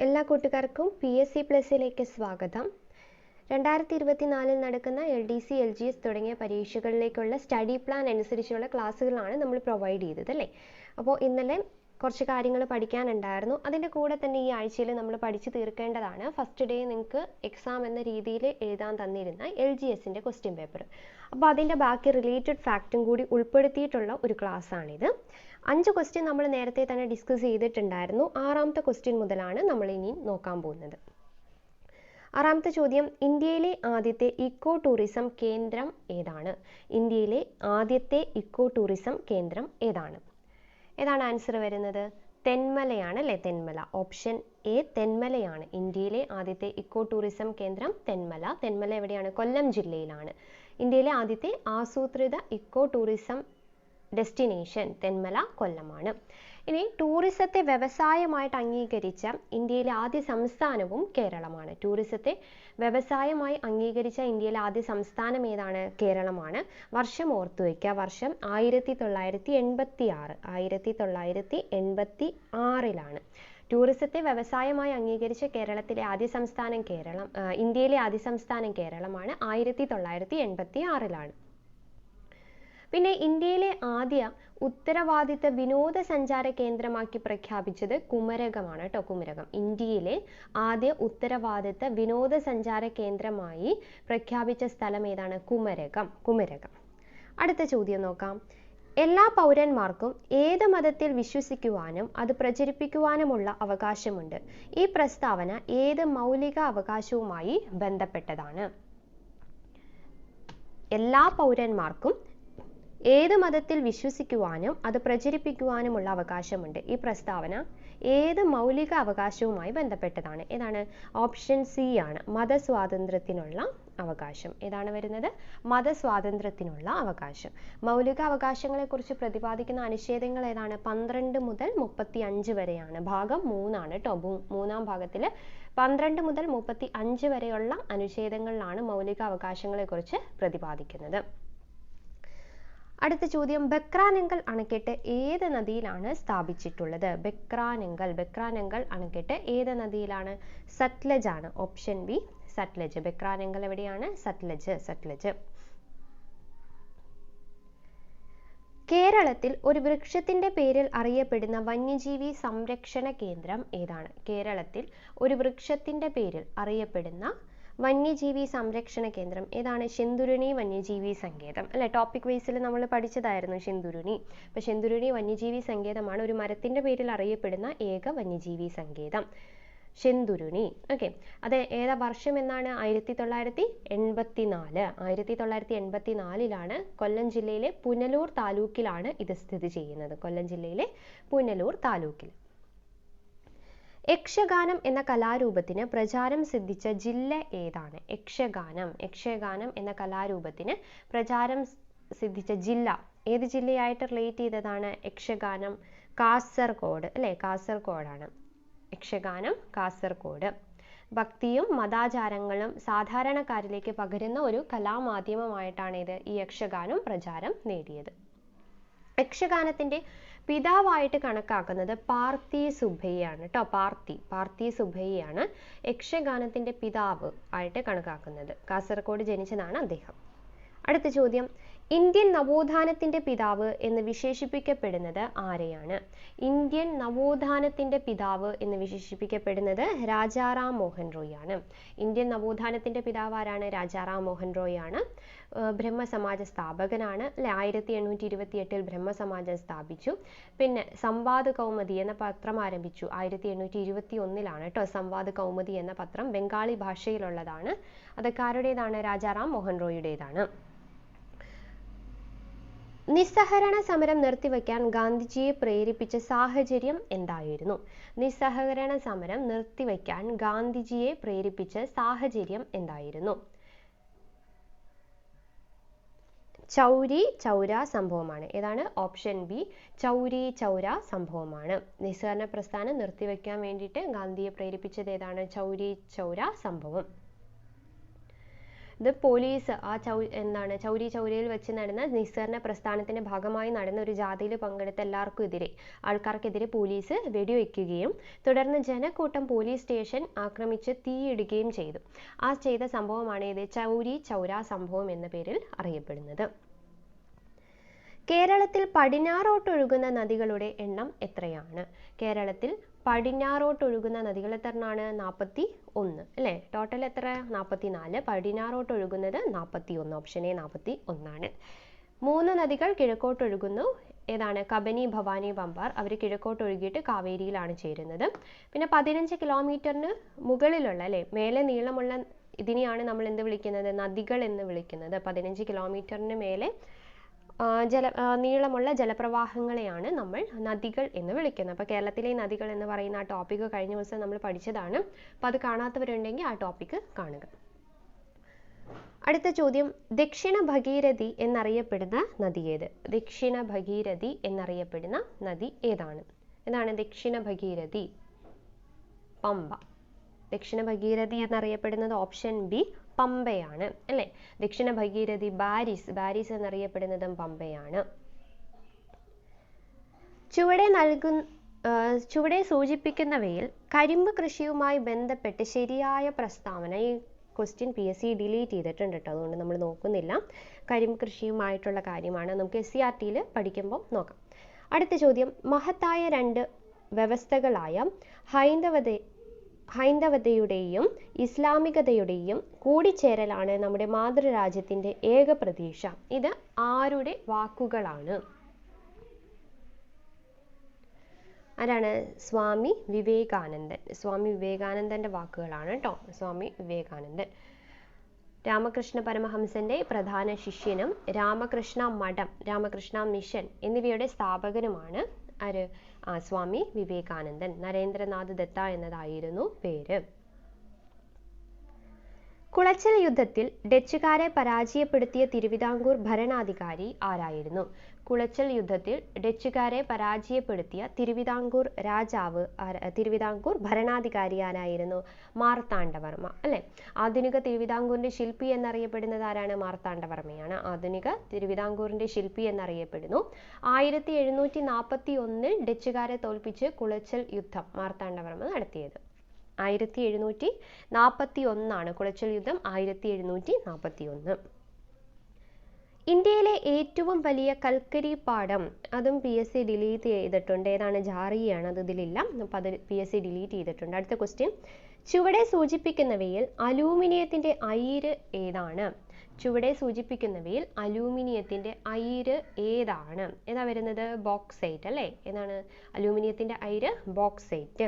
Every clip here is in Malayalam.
എല്ലാ കൂട്ടുകാർക്കും PSC പ്ലസിലേക്ക് സ്വാഗതം. 2024 നടക്കുന്ന LDC, LGS തുടങ്ങിയ പരീക്ഷകളിലേക്കുള്ള സ്റ്റഡി പ്ലാൻ അനുസരിച്ചുള്ള ക്ലാസ്സുകളാണ് നമ്മൾ പ്രൊവൈഡ് ചെയ്തത് അല്ലേ. അപ്പോൾ ഇന്നലെ കുറച്ച് കാര്യങ്ങൾ പഠിക്കാനുണ്ടായിരുന്നു. അതിൻ്റെ കൂടെ തന്നെ ഈ ആഴ്ചയിൽ നമ്മൾ പഠിച്ചു തീർക്കേണ്ടതാണ്. ഫസ്റ്റ് ഡേ നിങ്ങൾക്ക് എക്സാം എന്ന രീതിയിൽ എഴുതാൻ തന്നിരുന്ന LGSൻ്റെ ക്വസ്റ്റ്യൻ പേപ്പർ. അപ്പോൾ അതിൻ്റെ ബാക്കി റിലേറ്റഡ് ഫാക്റ്റും കൂടി ഉൾപ്പെടുത്തിയിട്ടുള്ള ഒരു ക്ലാസ്സാണിത്. 5 ക്വസ്റ്റ്യൻ നമ്മൾ നേരത്തെ തന്നെ ഡിസ്കസ് ചെയ്തിട്ടുണ്ടായിരുന്നു. 6ാമത്തെ ക്വസ്റ്റ്യൻ മുതലാണ് നമ്മൾ ഇനി നോക്കാൻ പോകുന്നത്. 6ാമത്തെ ചോദ്യം, ഇന്ത്യയിലെ ആദ്യത്തെ ഇക്കോ ടൂറിസം കേന്ദ്രം ഏതാണ്? ഇന്ത്യയിലെ ആദ്യത്തെ ഇക്കോ ടൂറിസം കേന്ദ്രം ഏതാണ്? ഏതാണ് ആൻസർ വരുന്നത്? തെന്മലയാണ് അല്ലേ, തെന്മല. Option A തെന്മലയാണ്. ഇന്ത്യയിലെ ആദ്യത്തെ ഇക്കോ ടൂറിസം കേന്ദ്രം തെന്മല. തെന്മല എവിടെയാണ്? കൊല്ലം ജില്ലയിലാണ്. ഇന്ത്യയിലെ ആദ്യത്തെ ആസൂത്രിത ഇക്കോ ടൂറിസം ഡെസ്റ്റിനേഷൻ തെന്മല, കൊല്ലമാണ്. ഇനി ടൂറിസത്തെ വ്യവസായമായിട്ട് അംഗീകരിച്ച ഇന്ത്യയിലെ ആദ്യ സംസ്ഥാനവും കേരളമാണ്. ടൂറിസത്തെ വ്യവസായമായി അംഗീകരിച്ച ഇന്ത്യയിലെ ആദ്യ സംസ്ഥാനം ഏതാണ്? കേരളമാണ്. വർഷം ഓർത്തു വയ്ക്കുക. വർഷം 1986. 1986 ടൂറിസത്തെ വ്യവസായമായി അംഗീകരിച്ച കേരളത്തിലെ ആദ്യ സംസ്ഥാനം ഇന്ത്യയിലെ ആദ്യ സംസ്ഥാനം കേരളമാണ്. 1986. പിന്നെ ഇന്ത്യയിലെ ആദ്യ ഉത്തരവാദിത്ത വിനോദസഞ്ചാര കേന്ദ്രമാക്കി പ്രഖ്യാപിച്ചത് കുമരകമാണ് കേട്ടോ. കുമരകം ഇന്ത്യയിലെ ആദ്യ ഉത്തരവാദിത്ത വിനോദസഞ്ചാര കേന്ദ്രമായി പ്രഖ്യാപിച്ച സ്ഥലം ഏതാണ്? കുമരകം. അടുത്ത ചോദ്യം നോക്കാം. എല്ലാ പൗരന്മാർക്കും ഏത് മതത്തിൽ വിശ്വസിക്കുവാനും അത് പ്രചരിപ്പിക്കുവാനുമുള്ള അവകാശമുണ്ട്. ഈ പ്രസ്താവന ഏത് മൗലിക അവകാശവുമായി ബന്ധപ്പെട്ടതാണ്? എല്ലാ പൗരന്മാർക്കും ഏത് മതത്തിൽ വിശ്വസിക്കുവാനും അത് പ്രചരിപ്പിക്കുവാനുമുള്ള അവകാശമുണ്ട്. ഈ പ്രസ്താവന ഏത് മൗലിക അവകാശവുമായി ബന്ധപ്പെട്ടതാണ്? ഏതാണ്? ഓപ്ഷൻ സി ആണ്, മതസ്വാതന്ത്ര്യത്തിനുള്ള അവകാശം. ഏതാണ് വരുന്നത്? മതസ്വാതന്ത്ര്യത്തിനുള്ള അവകാശം. മൗലിക അവകാശങ്ങളെക്കുറിച്ച് പ്രതിപാദിക്കുന്ന അനുച്ഛേദങ്ങൾ ഏതാണ്? 12 മുതൽ 35 വരെയാണ്. ഭാഗം 3 ആണ് കേട്ടോ. 3ാം ഭാഗത്തിൽ 12 മുതൽ 35 വരെയുള്ള അനുച്ഛേദങ്ങളിലാണ് മൗലിക അവകാശങ്ങളെക്കുറിച്ച് പ്രതിപാദിക്കുന്നത്. അടുത്ത ചോദ്യം, ബക്രാനങ്കൽ അണക്കെട്ട് ഏത് നദിയിലാണ് സ്ഥാപിച്ചിട്ടുള്ളത്? ബക്രാനങ്കൽ അണക്കെട്ട് ഏത് നദിയിലാണ്? സത്ലജ് ആണ്. Option B Sutlej. ബക്രാനങ്കൽ എവിടെയാണ്? സത്ലജ്. കേരളത്തിൽ ഒരു വൃക്ഷത്തിന്റെ പേരിൽ അറിയപ്പെടുന്ന വന്യജീവി സംരക്ഷണ കേന്ദ്രം ഏതാണ്? കേരളത്തിൽ ഒരു വൃക്ഷത്തിന്റെ പേരിൽ അറിയപ്പെടുന്ന വന്യജീവി സംരക്ഷണ കേന്ദ്രം ഏതാണ്? ശെന്തുരുണി വന്യജീവി സങ്കേതം അല്ലെ. ടോപ്പിക് വൈസിൽ നമ്മൾ പഠിച്ചതായിരുന്നു ശെന്തുരുണി. അപ്പൊ ശെന്തുരുണി വന്യജീവി സങ്കേതമാണ് ഒരു മരത്തിന്റെ പേരിൽ അറിയപ്പെടുന്ന ഏക വന്യജീവി സങ്കേതം, ശെന്തുരുണി. ഓക്കെ, അത് ഏതാ വർഷം എന്നാണ്? 1984. 1984 കൊല്ലം ജില്ലയിലെ പുനലൂർ താലൂക്കിലാണ് ഇത് സ്ഥിതി ചെയ്യുന്നത്. കൊല്ലം ജില്ലയിലെ പുനലൂർ താലൂക്കിൽ. യക്ഷഗാനം എന്ന കലാരൂപത്തിന് പ്രചാരം സിദ്ധിച്ച ജില്ല ഏതാണ്? യക്ഷഗാനം എന്ന കലാരൂപത്തിന് പ്രചാരം സിദ്ധിച്ച ജില്ല ഏത് ജില്ലയായിട്ട് റിലേറ്റ് ചെയ്തതാണ്? യക്ഷഗാനം കാസർഗോഡ് അല്ലെ. കാസർഗോഡാണ് യക്ഷഗാനം. കാസർഗോഡ്. ഭക്തിയും മതാചാരങ്ങളും സാധാരണക്കാരിലേക്ക് പകരുന്ന ഒരു കലാമാധ്യമമായിട്ടാണ് ഈ യക്ഷഗാനം പ്രചാരം നേടിയത്. യക്ഷഗാനത്തിന്റെ പിതാവായിട്ട് കണക്കാക്കുന്നത് പാർത്തി സുബ്ബയ്യാണ് കേട്ടോ. പാർത്തി സുബ്ബയ്യാണ് യക്ഷഗാനത്തിന്റെ പിതാവ് ആയിട്ട് കണക്കാക്കുന്നത്. കാസർഗോഡ് ജനിച്ചതാണ് അദ്ദേഹം. അടുത്ത ചോദ്യം, ഇന്ത്യൻ നവോത്ഥാനത്തിന്റെ പിതാവ് എന്ന് വിശേഷിപ്പിക്കപ്പെടുന്നത് ആരെയാണ്? ഇന്ത്യൻ നവോത്ഥാനത്തിന്റെ പിതാവ് എന്ന് വിശേഷിപ്പിക്കപ്പെടുന്നത് രാജാറാം മോഹൻ റോയ് ആണ്. ഇന്ത്യൻ നവോത്ഥാനത്തിന്റെ പിതാവ് ആരാണ്? രാജാറാം മോഹൻ റോയ് ആണ്. ബ്രഹ്മസമാജ സ്ഥാപകനാണ് അല്ലെ. 1828 ബ്രഹ്മസമാജം സ്ഥാപിച്ചു. പിന്നെ സംവാദ് കൗമുദി എന്ന പത്രം ആരംഭിച്ചു. 1821 കേട്ടോ. സംവാദ് കൗമുദി എന്ന പത്രം ബംഗാളി ഭാഷയിലുള്ളതാണ്. അതൊക്കെ ആരുടേതാണ്? രാജാറാം മോഹൻ റോയുടേതാണ്. നിസ്സഹകരണ സമരം നിർത്തിവെക്കാൻ ഗാന്ധിജിയെ പ്രേരിപ്പിച്ച സാഹചര്യം എന്തായിരുന്നു? നിസ്സഹകരണ സമരം നിർത്തിവെക്കാൻ ഗാന്ധിജിയെ പ്രേരിപ്പിച്ച സാഹചര്യം എന്തായിരുന്നു? ചൗരി ചൗര സംഭവമാണ്. ഏതാണ്? ഓപ്ഷൻ ബി ചൗരി ചൗര സംഭവമാണ്. നിസ്സഹകരണ പ്രസ്ഥാനം നിർത്തിവെക്കാൻ വേണ്ടിയിട്ട് ഗാന്ധിയെ പ്രേരിപ്പിച്ചത് ഏതാണ്? ചൗരി ചൗര സംഭവം. ഇത് പോലീസ് ആ ചൗരി ചൗരയിൽ വെച്ച് നടന്ന നിസ്സഹരണ പ്രസ്ഥാനത്തിന്റെ ഭാഗമായി നടന്ന ഒരു ജാഥയിൽ പങ്കെടുത്ത ആൾക്കാർക്കെതിരെ പോലീസ് വെടിവെക്കുകയും തുടർന്ന് ജനക്കൂട്ടം പോലീസ് സ്റ്റേഷൻ ആക്രമിച്ച് തീയിടുകയും ചെയ്തു. ആ ചെയ്ത സംഭവമാണ് ഇത് ചൗരി ചൗര സംഭവം എന്ന പേരിൽ അറിയപ്പെടുന്നത്. കേരളത്തിൽ പടിഞ്ഞാറോട്ടൊഴുകുന്ന നദികളുടെ എണ്ണം എത്രയാണ്? കേരളത്തിൽ പടിഞ്ഞാറോട്ടൊഴുകുന്ന നദികൾ എത്രയാണ്? 41 അല്ലേ? ടോട്ടൽ എത്ര? 44. പടിഞ്ഞാറോട്ടൊഴുകുന്നത് 41. ഓപ്ഷൻ എ 41 ആണ്. 3 നദികൾ കിഴക്കോട്ടൊഴുകുന്നു. ഏതാണ്? കബനി, ഭവാനി, പമ്പാർ. അവർ കിഴക്കോട്ടൊഴുകിയിട്ട് കാവേരിയിലാണ് ചേരുന്നത്. പിന്നെ 15 കിലോമീറ്ററിന് മുകളിലുള്ള അല്ലേ, മേലെ നീളമുള്ള ഇതിനെയാണ് നമ്മൾ എന്ത് വിളിക്കുന്നത്? നദികൾ എന്ന് വിളിക്കുന്നത്. 15 കിലോമീറ്ററിന് മേലെ നീളമുള്ള ജലപ്രവാഹങ്ങളെയാണ് നമ്മൾ നദികൾ എന്ന് വിളിക്കുന്നത്. അപ്പോൾ കേരളത്തിലെ നദികൾ എന്ന് പറയുന്ന ആ ടോപ്പിക്ക് കഴിഞ്ഞ ദിവസം നമ്മൾ പഠിച്ചതാണ്. അപ്പോൾ അത് കാണാത്തവരുണ്ടെങ്കിൽ ആ ടോപ്പിക്ക് കാണുക. അടുത്ത ചോദ്യം, ദക്ഷിണ ഭഗീരഥി എന്നറിയപ്പെടുന്ന നദി ഏത്? ദക്ഷിണ ഭഗീരഥി എന്നറിയപ്പെടുന്ന നദി ഏതാണ്? ഏതാണ് ദക്ഷിണ ഭഗീരഥി? പമ്പ. ദക്ഷിണ ഭഗീരഥി എന്നറിയപ്പെടുന്നത് ഓപ്ഷൻ ബി പമ്പയാണ് അല്ലേ? ദക്ഷിണ ഭഗീരഥി ബാരിസ് എന്നറിയപ്പെടുന്നതും പമ്പയാണ്. ചുവടെ സൂചിപ്പിക്കുന്നവയിൽ കരിമ്പ് കൃഷിയുമായി ബന്ധപ്പെട്ട് ശരിയായ പ്രസ്താവന. ഈ ക്വസ്റ്റ്യൻ PSC ഡിലീറ്റ് ചെയ്തിട്ടുണ്ട് കേട്ടോ, അതുകൊണ്ട് നമ്മൾ നോക്കുന്നില്ല. കരിമ്പ് കൃഷിയുമായിട്ടുള്ള കാര്യമാണ്, നമുക്ക് SCRTയിൽ പഠിക്കുമ്പോൾ നോക്കാം. അടുത്ത ചോദ്യം, മഹത്തായ 2 വ്യവസ്ഥകളായ ഹൈന്ദവതയുടെയും ഇസ്ലാമികതയുടെയും കൂടിച്ചേരലാണ് നമ്മുടെ മാതൃരാജ്യത്തിന്റെ ഏക പ്രതീക്ഷ. ഇത് ആരുടെ വാക്കുകളാണ്? ആരാണ്? സ്വാമി വിവേകാനന്ദൻ. സ്വാമി വിവേകാനന്ദന്റെ വാക്കുകളാണ് കേട്ടോ. സ്വാമി വിവേകാനന്ദൻ രാമകൃഷ്ണ പരമഹംസന്റെ പ്രധാന ശിഷ്യനും രാമകൃഷ്ണ മഠം, രാമകൃഷ്ണ മിഷൻ എന്നിവയുടെ സ്ഥാപകനുമാണ് ആര്? സ്വാമി വിവേകാനന്ദൻ. നരേന്ദ്രനാഥ് ദത്ത എന്നതായിരുന്നു പേര്. കുളച്ചൽ യുദ്ധത്തിൽ ഡച്ചുകാരെ പരാജയപ്പെടുത്തിയ തിരുവിതാംകൂർ ഭരണാധികാരി ആരായിരുന്നു? കുളച്ചൽ യുദ്ധത്തിൽ ഡച്ചുകാരെ പരാജയപ്പെടുത്തിയ തിരുവിതാംകൂർ ഭരണാധികാരി ആരായിരുന്നു? മാർത്താണ്ഡവർമ്മ അല്ലെ? ആധുനിക തിരുവിതാംകൂറിന്റെ ശില്പി എന്നറിയപ്പെടുന്നത് ആരാണ്? മാർത്താണ്ഡവർമ്മയാണ്. ആധുനിക തിരുവിതാംകൂറിന്റെ ശില്പി എന്നറിയപ്പെടുന്നു. 1741 ഡച്ചുകാരെ തോൽപ്പിച്ച് കുളച്ചൽ യുദ്ധം മാർത്താണ്ഡവർമ്മ നടത്തിയത്. 1741 കുളച്ചൽ യുദ്ധം. 1741. ഇന്ത്യയിലെ ഏറ്റവും വലിയ കൽക്കരി പാടം, അതും PSC ഡിലീറ്റ് ചെയ്തിട്ടുണ്ട്. ഏതാണ്? ജാറിയാണ്. അത് ഇതിലില്ല, അപ്പം അത് PSC ഡിലീറ്റ് ചെയ്തിട്ടുണ്ട്. അടുത്ത ക്വസ്റ്റ്യൻ, ചുവടെ സൂചിപ്പിക്കുന്നവയിൽ അലൂമിനിയത്തിന്റെ അയിര് ഏതാണ്? ചുവടെ സൂചിപ്പിക്കുന്നവയിൽ അലൂമിനിയത്തിന്റെ അയിര് ഏതാണ്? ഏതാ വരുന്നത്? ബോക്സൈറ്റ് അല്ലേ? ഏതാണ് അലൂമിനിയത്തിന്റെ അയിര്? ബോക്സൈറ്റ്.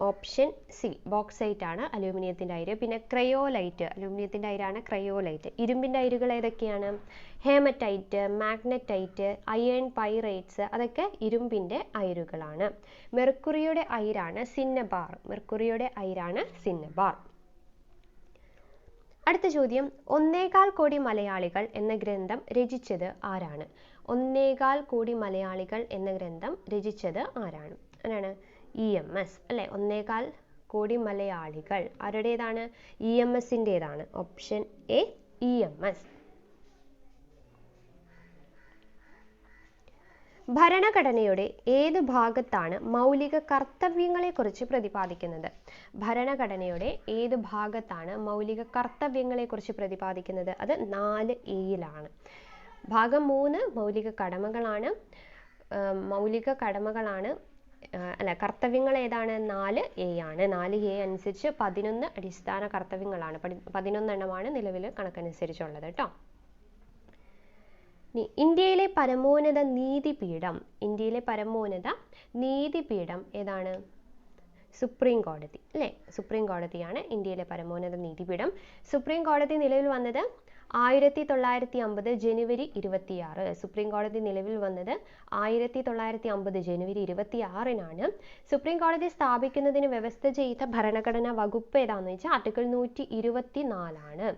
ഓപ്ഷൻ സി ബോക്സൈറ്റ് ആണ് അലൂമിനിയത്തിന്റെ അയിര്. പിന്നെ ക്രയോലൈറ്റ്, അലൂമിനിയത്തിന്റെ അയിരാണ് ക്രയോലൈറ്റ്. ഇരുമ്പിന്റെ അയിരുകൾ ഏതൊക്കെയാണ്? ഹേമറ്റൈറ്റ്, മാഗ്നറ്റൈറ്റ്, അയേൺ പൈറൈറ്റ്സ്, അതൊക്കെ ഇരുമ്പിന്റെ അയിരുകളാണ്. മെർക്കുറിയുടെ അയിരാണ് സിന്നബാർ. മെർക്കുറിയുടെ അയിരാണ് സിന്നബാർ. അടുത്ത ചോദ്യം, 1.25 കോടി മലയാളികൾ എന്ന ഗ്രന്ഥം രചിച്ചത് ആരാണ്? 1.25 കോടി മലയാളികൾ എന്ന ഗ്രന്ഥം രചിച്ചത് ആരാണ്? ആരാണ്? EMS അല്ലെ? 1.25 കോടി മലയാളികൾ ആരുടേതാണ്? EMSന്റേതാണ്. Option A EMS. ഭരണഘടനയുടെ ഏത് ഭാഗത്താണ് മൗലിക കർത്തവ്യങ്ങളെക്കുറിച്ച് പ്രതിപാദിക്കുന്നത്? ഭരണഘടനയുടെ ഏത് ഭാഗത്താണ് മൗലിക കർത്തവ്യങ്ങളെക്കുറിച്ച് പ്രതിപാദിക്കുന്നത്? അത് 4A ഭാഗം 3 മൗലിക കടമകളാണ്. കർത്തവ്യങ്ങൾ ഏതാണ്? 4A ആണ്. 4A അനുസരിച്ച് 11 അടിസ്ഥാന കർത്തവ്യങ്ങളാണ്. 11 എണ്ണമാണ് നിലവിൽ കണക്കനുസരിച്ചുള്ളത് കേട്ടോ. ഇന്ത്യയിലെ പരമോന്നത നീതിപീഠം ഏതാണ്? സുപ്രീം കോടതി അല്ലേ? സുപ്രീം കോടതിയാണ് ഇന്ത്യയിലെ പരമോന്നത നീതിപീഠം. സുപ്രീം കോടതി നിലവിൽ വന്നത് 1950 ജനുവരി 26. സുപ്രീം കോടതി നിലവിൽ വന്നത് 1950 ജനുവരി 26 സുപ്രീം കോടതി സ്ഥാപിക്കുന്നതിന് വ്യവസ്ഥ ചെയ്ത ഭരണഘടനാ വകുപ്പ് ഏതാണെന്ന് വെച്ചാൽ ആർട്ടിക്കിൾ 124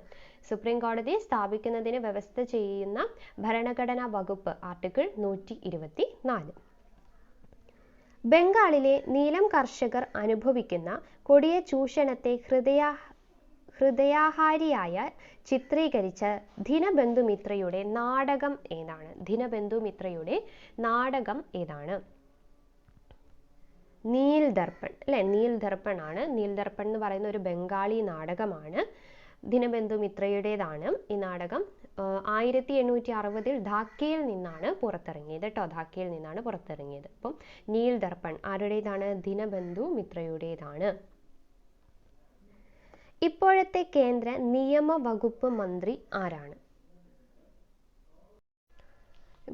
സുപ്രീം കോടതി സ്ഥാപിക്കുന്നതിന് വ്യവസ്ഥ ചെയ്യുന്ന ഭരണഘടനാ വകുപ്പ് ആർട്ടിക്കിൾ 124. ബംഗാളിലെ നീലം കർഷകർ അനുഭവിക്കുന്ന കൊടിയ ചൂഷണത്തെ ഹൃദയാഹാരിയായ ചിത്രീകരിച്ച ദീനബന്ധുമിത്രയുടെ നാടകം ഏതാണ്? ദീനബന്ധുമിത്രയുടെ നാടകം ഏതാണ്? നീൽ ദർപ്പൺ അല്ലെ, നീൽ ദർപ്പൺ ആണ്. നീൽ ദർപ്പൺ എന്ന് പറയുന്ന ഒരു ബംഗാളി നാടകമാണ്. ദീനബന്ധുമിത്രയുടേതാണ് ഈ നാടകം. 1860 ധാക്കയിൽ നിന്നാണ് പുറത്തിറങ്ങിയത് കേട്ടോ, ധാക്കയിൽ നിന്നാണ് പുറത്തിറങ്ങിയത്. അപ്പം നീൽ ദർപ്പൺ ആരുടേതാണ്? ദീനബന്ധുമിത്രയുടേതാണ്. ഇപ്പോഴത്തെ കേന്ദ്ര നിയമ വകുപ്പ് മന്ത്രി ആരാണ്?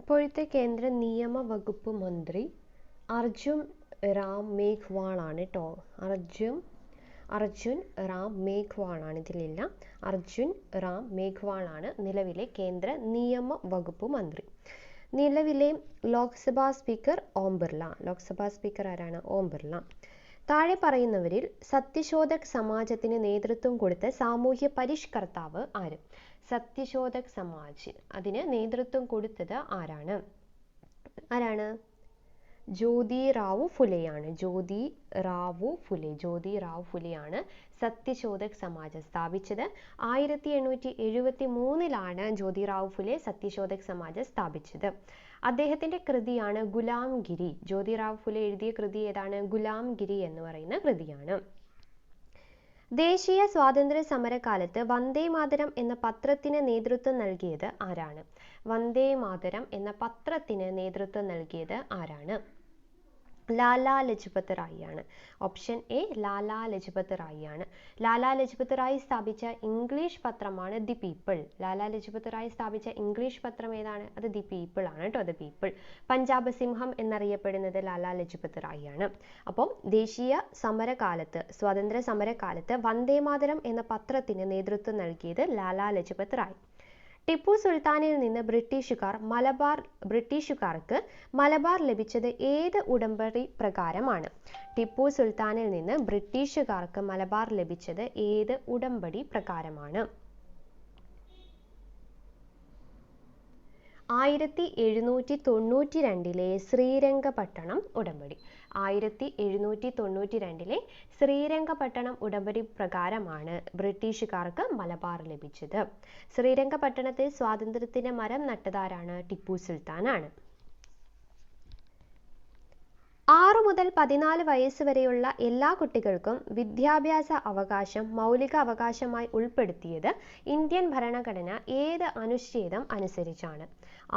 ഇപ്പോഴത്തെ കേന്ദ്ര നിയമ വകുപ്പ് മന്ത്രി അർജുൻ റാം മേഘ്വാൾ ആണ് കേട്ടോ. അർജുൻ റാം മേഘ്വാൾ ആണ്, ഇതിലില്ല. അർജുൻ റാം മേഘ്വാൾ ആണ് നിലവിലെ കേന്ദ്ര നിയമ വകുപ്പ് മന്ത്രി. നിലവിലെ ലോക്സഭാ സ്പീക്കർ ഓം ബിർള. ലോക്സഭാ സ്പീക്കർ ആരാണ്? ഓം ബിർള. താഴെ പറയുന്നവരിൽ സത്യശോധക് സമാജത്തിന് നേതൃത്വം കൊടുത്ത സാമൂഹ്യ പരിഷ്കർത്താവ് ആര്? സത്യശോധക് സമാജ് അതിന് നേതൃത്വം കൊടുത്തത് ആരാണ്? ജ്യോതിറാവു ഫുലെയാണ്. ജ്യോതിറാവു ഫുലെയാണ് സത്യശോധക് സമാജ് സ്ഥാപിച്ചത്. 1873 ജ്യോതിറാവു ഫുലെ സത്യശോധക് സമാജ് സ്ഥാപിച്ചത്. അദ്ദേഹത്തിന്റെ കൃതിയാണ് ഗുലാംഗിരി. ജ്യോതിറാവു ഫുലെ എഴുതിയ കൃതി ഏതാണ്? ഗുലാംഗിരി എന്ന് പറയുന്ന കൃതിയാണ്. ദേശീയ സ്വാതന്ത്ര്യ സമരകാലത്ത് വന്ദേ മാതരം എന്ന പത്രത്തിന് നേതൃത്വം നൽകിയത് ആരാണ്? വന്ദേ മാതരം എന്ന പത്രത്തിന് നേതൃത്വം നൽകിയത് ആരാണ്? ലാലാ ലജ്പത് റായ് ആണ്. ഓപ്ഷൻ എ ലാലാ ലജ്പത് റായ് ആണ്. ലാലാ ലജ്പത് റായ് സ്ഥാപിച്ച ഇംഗ്ലീഷ് പത്രമാണ് ദി പീപ്പിൾ. ലാലാ ലജ്പത് റായ് സ്ഥാപിച്ച ഇംഗ്ലീഷ് പത്രം ഏതാണ്? അത് ദി പീപ്പിൾ ആണ് കേട്ടോ, ദി പീപ്പിൾ. പഞ്ചാബ് സിംഹം എന്നറിയപ്പെടുന്നത് ലാലാ ലജ്പത് റായ് ആണ്. അപ്പം ദേശീയ സമരകാലത്ത്, സ്വാതന്ത്ര്യ സമരകാലത്ത് വന്ദേ മാതരം എന്ന പത്രത്തിന് നേതൃത്വം നൽകിയത് ലാലാ ലജ്പത് റായ്. ടിപ്പു സുൽത്താനിൽ നിന്ന് ബ്രിട്ടീഷുകാർക്ക് മലബാർ ലഭിച്ചത് ഏത് ഉടമ്പടി പ്രകാരമാണ്? ടിപ്പു സുൽത്താനിൽ നിന്ന് ബ്രിട്ടീഷുകാർക്ക് മലബാർ ലഭിച്ചത് ഏത് ഉടമ്പടി പ്രകാരമാണ്? 1792 ശ്രീരംഗപട്ടണം ഉടമ്പടി. 1792 ശ്രീരംഗപട്ടണം ഉടമ്പടി പ്രകാരമാണ് ബ്രിട്ടീഷുകാർക്ക് മലബാർ ലഭിച്ചത്. ശ്രീരംഗപട്ടണത്തിൽ സ്വാതന്ത്ര്യത്തിന് മരം നട്ടതാരാണ്? ടിപ്പു സുൽത്താൻ ആണ്. 6 മുതൽ 14 വയസ്സ് വരെയുള്ള എല്ലാ കുട്ടികൾക്കും വിദ്യാഭ്യാസ അവകാശം മൗലിക അവകാശമായി ഉൾപ്പെടുത്തിയത് ഇന്ത്യൻ ഭരണഘടന ഏത് അനുച്ഛേദം അനുസരിച്ചാണ്?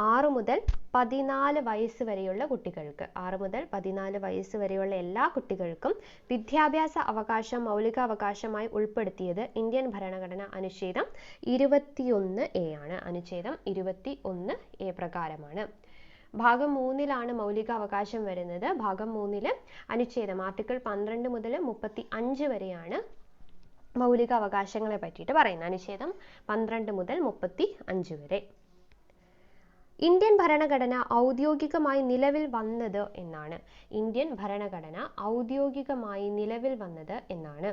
6 മുതൽ 14 വയസ്സ് വരെയുള്ള കുട്ടികൾക്ക്, 6 മുതൽ 14 വയസ്സ് വരെയുള്ള എല്ലാ കുട്ടികൾക്കും വിദ്യാഭ്യാസ അവകാശം മൗലിക അവകാശമായി ഉൾപ്പെടുത്തിയത് ഇന്ത്യൻ ഭരണഘടന അനുച്ഛേദം 21A ആണ്. അനുച്ഛേദം 21A പ്രകാരമാണ്. ഭാഗം 3 മൗലിക അവകാശം വരുന്നത്. ഭാഗം 3 അനുച്ഛേദം ആർട്ടിക്കിൾ 12 മുതൽ 35 വരെയാണ് മൗലിക അവകാശങ്ങളെ പറ്റിയിട്ട് പറയുന്നത്. അനുച്ഛേദം 12 മുതൽ 35 വരെ. ഇന്ത്യൻ ഭരണഘടന ഔദ്യോഗികമായി നിലവിൽ വന്നത് എന്നാണ്? ഇന്ത്യൻ ഭരണഘടന ഔദ്യോഗികമായി നിലവിൽ വന്നത് എന്നാണ്?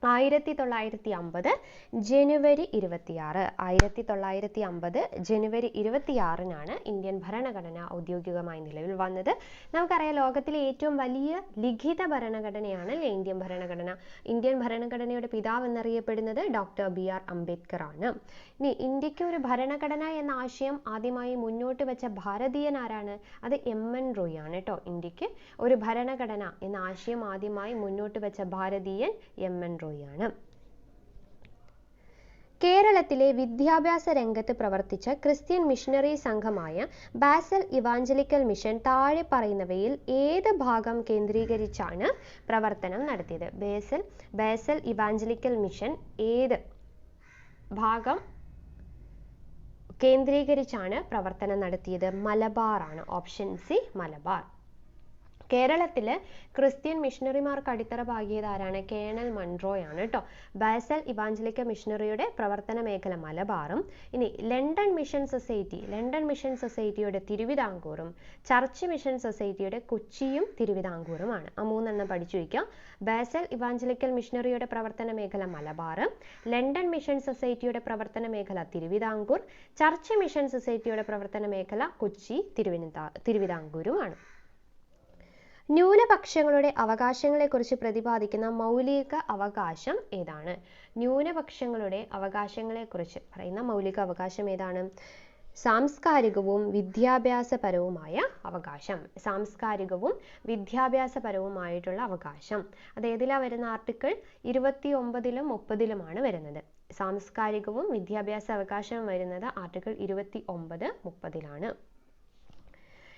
1950 ജനുവരി 26. 1950 ജനുവരി 26 ഇന്ത്യൻ ഭരണഘടന ഔദ്യോഗികമായി നിലവിൽ വന്നത്. നമുക്കറിയാം ലോകത്തിലെ ഏറ്റവും വലിയ ലിഖിത ഭരണഘടനയാണ് അല്ലേ ഇന്ത്യൻ ഭരണഘടന. ഇന്ത്യൻ ഭരണഘടനയുടെ പിതാവ് എന്നറിയപ്പെടുന്നത് ഡോക്ടർ BR അംബേദ്കർ ആണ്. ഇനി ഇന്ത്യക്ക് ഒരു ഭരണഘടന എന്ന ആശയം ആദ്യമായി മുന്നോട്ട് വെച്ച ഭാരതീയൻ ആരാണ്? അത് MN റോയ് ആണ് കേട്ടോ. ഇന്ത്യക്ക് ഒരു ഭരണഘടന എന്ന ആശയം ആദ്യമായി മുന്നോട്ട് വെച്ച ഭാരതീയൻ MN റോയ് ആണ്. കേരളത്തിലെ വിദ്യാഭ്യാസ രംഗത്ത് പ്രവർത്തിച്ച ക്രിസ്ത്യൻ മിഷണറി സംഘമായ ബാസൽ ഇവാഞ്ചലിക്കൽ മിഷൻ താഴെ പറയുന്നവയിൽ ഏത് ഭാഗം കേന്ദ്രീകരിച്ചാണ് പ്രവർത്തനം നടത്തിയത്? ബാസൽ ഇവാഞ്ചലിക്കൽ മിഷൻ ഏത് ഭാഗം കേന്ദ്രീകരിച്ചാണ് പ്രവർത്തനം നടത്തിയത്? മലബാർ ആണ്. Option C Malabar. കേരളത്തിലെ ക്രിസ്ത്യൻ മിഷണറിമാർക്ക് അടിത്തറ പാകിയത് ആരാണ്? കേണൽ മൺറോയ് ആണ് കേട്ടോ. ബാസൽ ഇവാഞ്ചലിക്കൽ മിഷണറിയുടെ പ്രവർത്തന മേഖല മലബാറും, ഇനി ലണ്ടൻ മിഷൻ സൊസൈറ്റിയുടെ തിരുവിതാംകൂറും, ചർച്ച് മിഷൻ സൊസൈറ്റിയുടെ കൊച്ചിയും തിരുവിതാംകൂറുമാണ്. ആ 3 എണ്ണം പഠിച്ചു വയ്ക്കാം. ബാസൽ ഇവാഞ്ചലിക്കൽ മിഷണറിയുടെ പ്രവർത്തന മേഖല മലബാർ, ലണ്ടൻ മിഷൻ സൊസൈറ്റിയുടെ പ്രവർത്തന മേഖല തിരുവിതാംകൂർ, ചർച്ച് മിഷൻ സൊസൈറ്റിയുടെ പ്രവർത്തന മേഖല കൊച്ചി തിരുവിതാംകൂറുമാണ്. ന്യൂനപക്ഷങ്ങളുടെ അവകാശങ്ങളെക്കുറിച്ച് പ്രതിപാദിക്കുന്ന മൗലിക അവകാശം ഏതാണ്? ന്യൂനപക്ഷങ്ങളുടെ അവകാശങ്ങളെക്കുറിച്ച് പറയുന്ന മൗലിക അവകാശം ഏതാണ്? സാംസ്കാരികവും വിദ്യാഭ്യാസപരവുമായ അവകാശം. സാംസ്കാരികവും വിദ്യാഭ്യാസപരവുമായിട്ടുള്ള അവകാശം. അത് ഏതിലാ വരുന്ന? ആർട്ടിക്കിൾ 29-ലും 30-ലുമാണ് വരുന്നത്. സാംസ്കാരികവും വിദ്യാഭ്യാസ അവകാശവും വരുന്നത് ആർട്ടിക്കിൾ 29, 30-ലാണ്.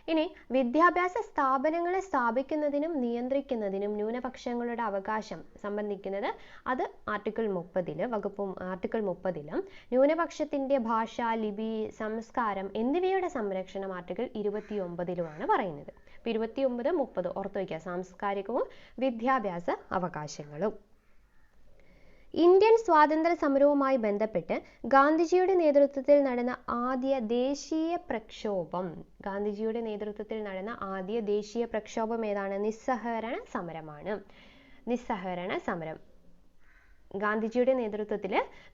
ഇനി വിദ്യാഭ്യാസ സ്ഥാപനങ്ങളെ സ്ഥാപിക്കുന്നതിനും നിയന്ത്രിക്കുന്നതിനും ന്യൂനപക്ഷങ്ങളുടെ അവകാശം സംബന്ധിക്കുന്നത് അത് ആർട്ടിക്കിൾ 30-ല് ആർട്ടിക്കിൾ 30-ലും ന്യൂനപക്ഷത്തിന്റെ ഭാഷ, ലിപി, സംസ്കാരം എന്നിവയുടെ സംരക്ഷണം ആർട്ടിക്കിൾ 29-ലുമാണ് പറയുന്നത്. 29, 30 ഓർത്തു വയ്ക്കുക. സാംസ്കാരികവും വിദ്യാഭ്യാസ അവകാശങ്ങളും. ഇന്ത്യൻ സ്വാതന്ത്ര്യ സമരവുമായി ബന്ധപ്പെട്ട് ഗാന്ധിജിയുടെ നേതൃത്വത്തിൽ നടന്ന ആദ്യ ദേശീയ പ്രക്ഷോഭം ഏതാണ്? നിസ്സഹകരണ സമരമാണ്. നിസ്സഹകരണ സമരം. ഗാന്ധിജിയുടെ നേതൃത്വത്തിൽ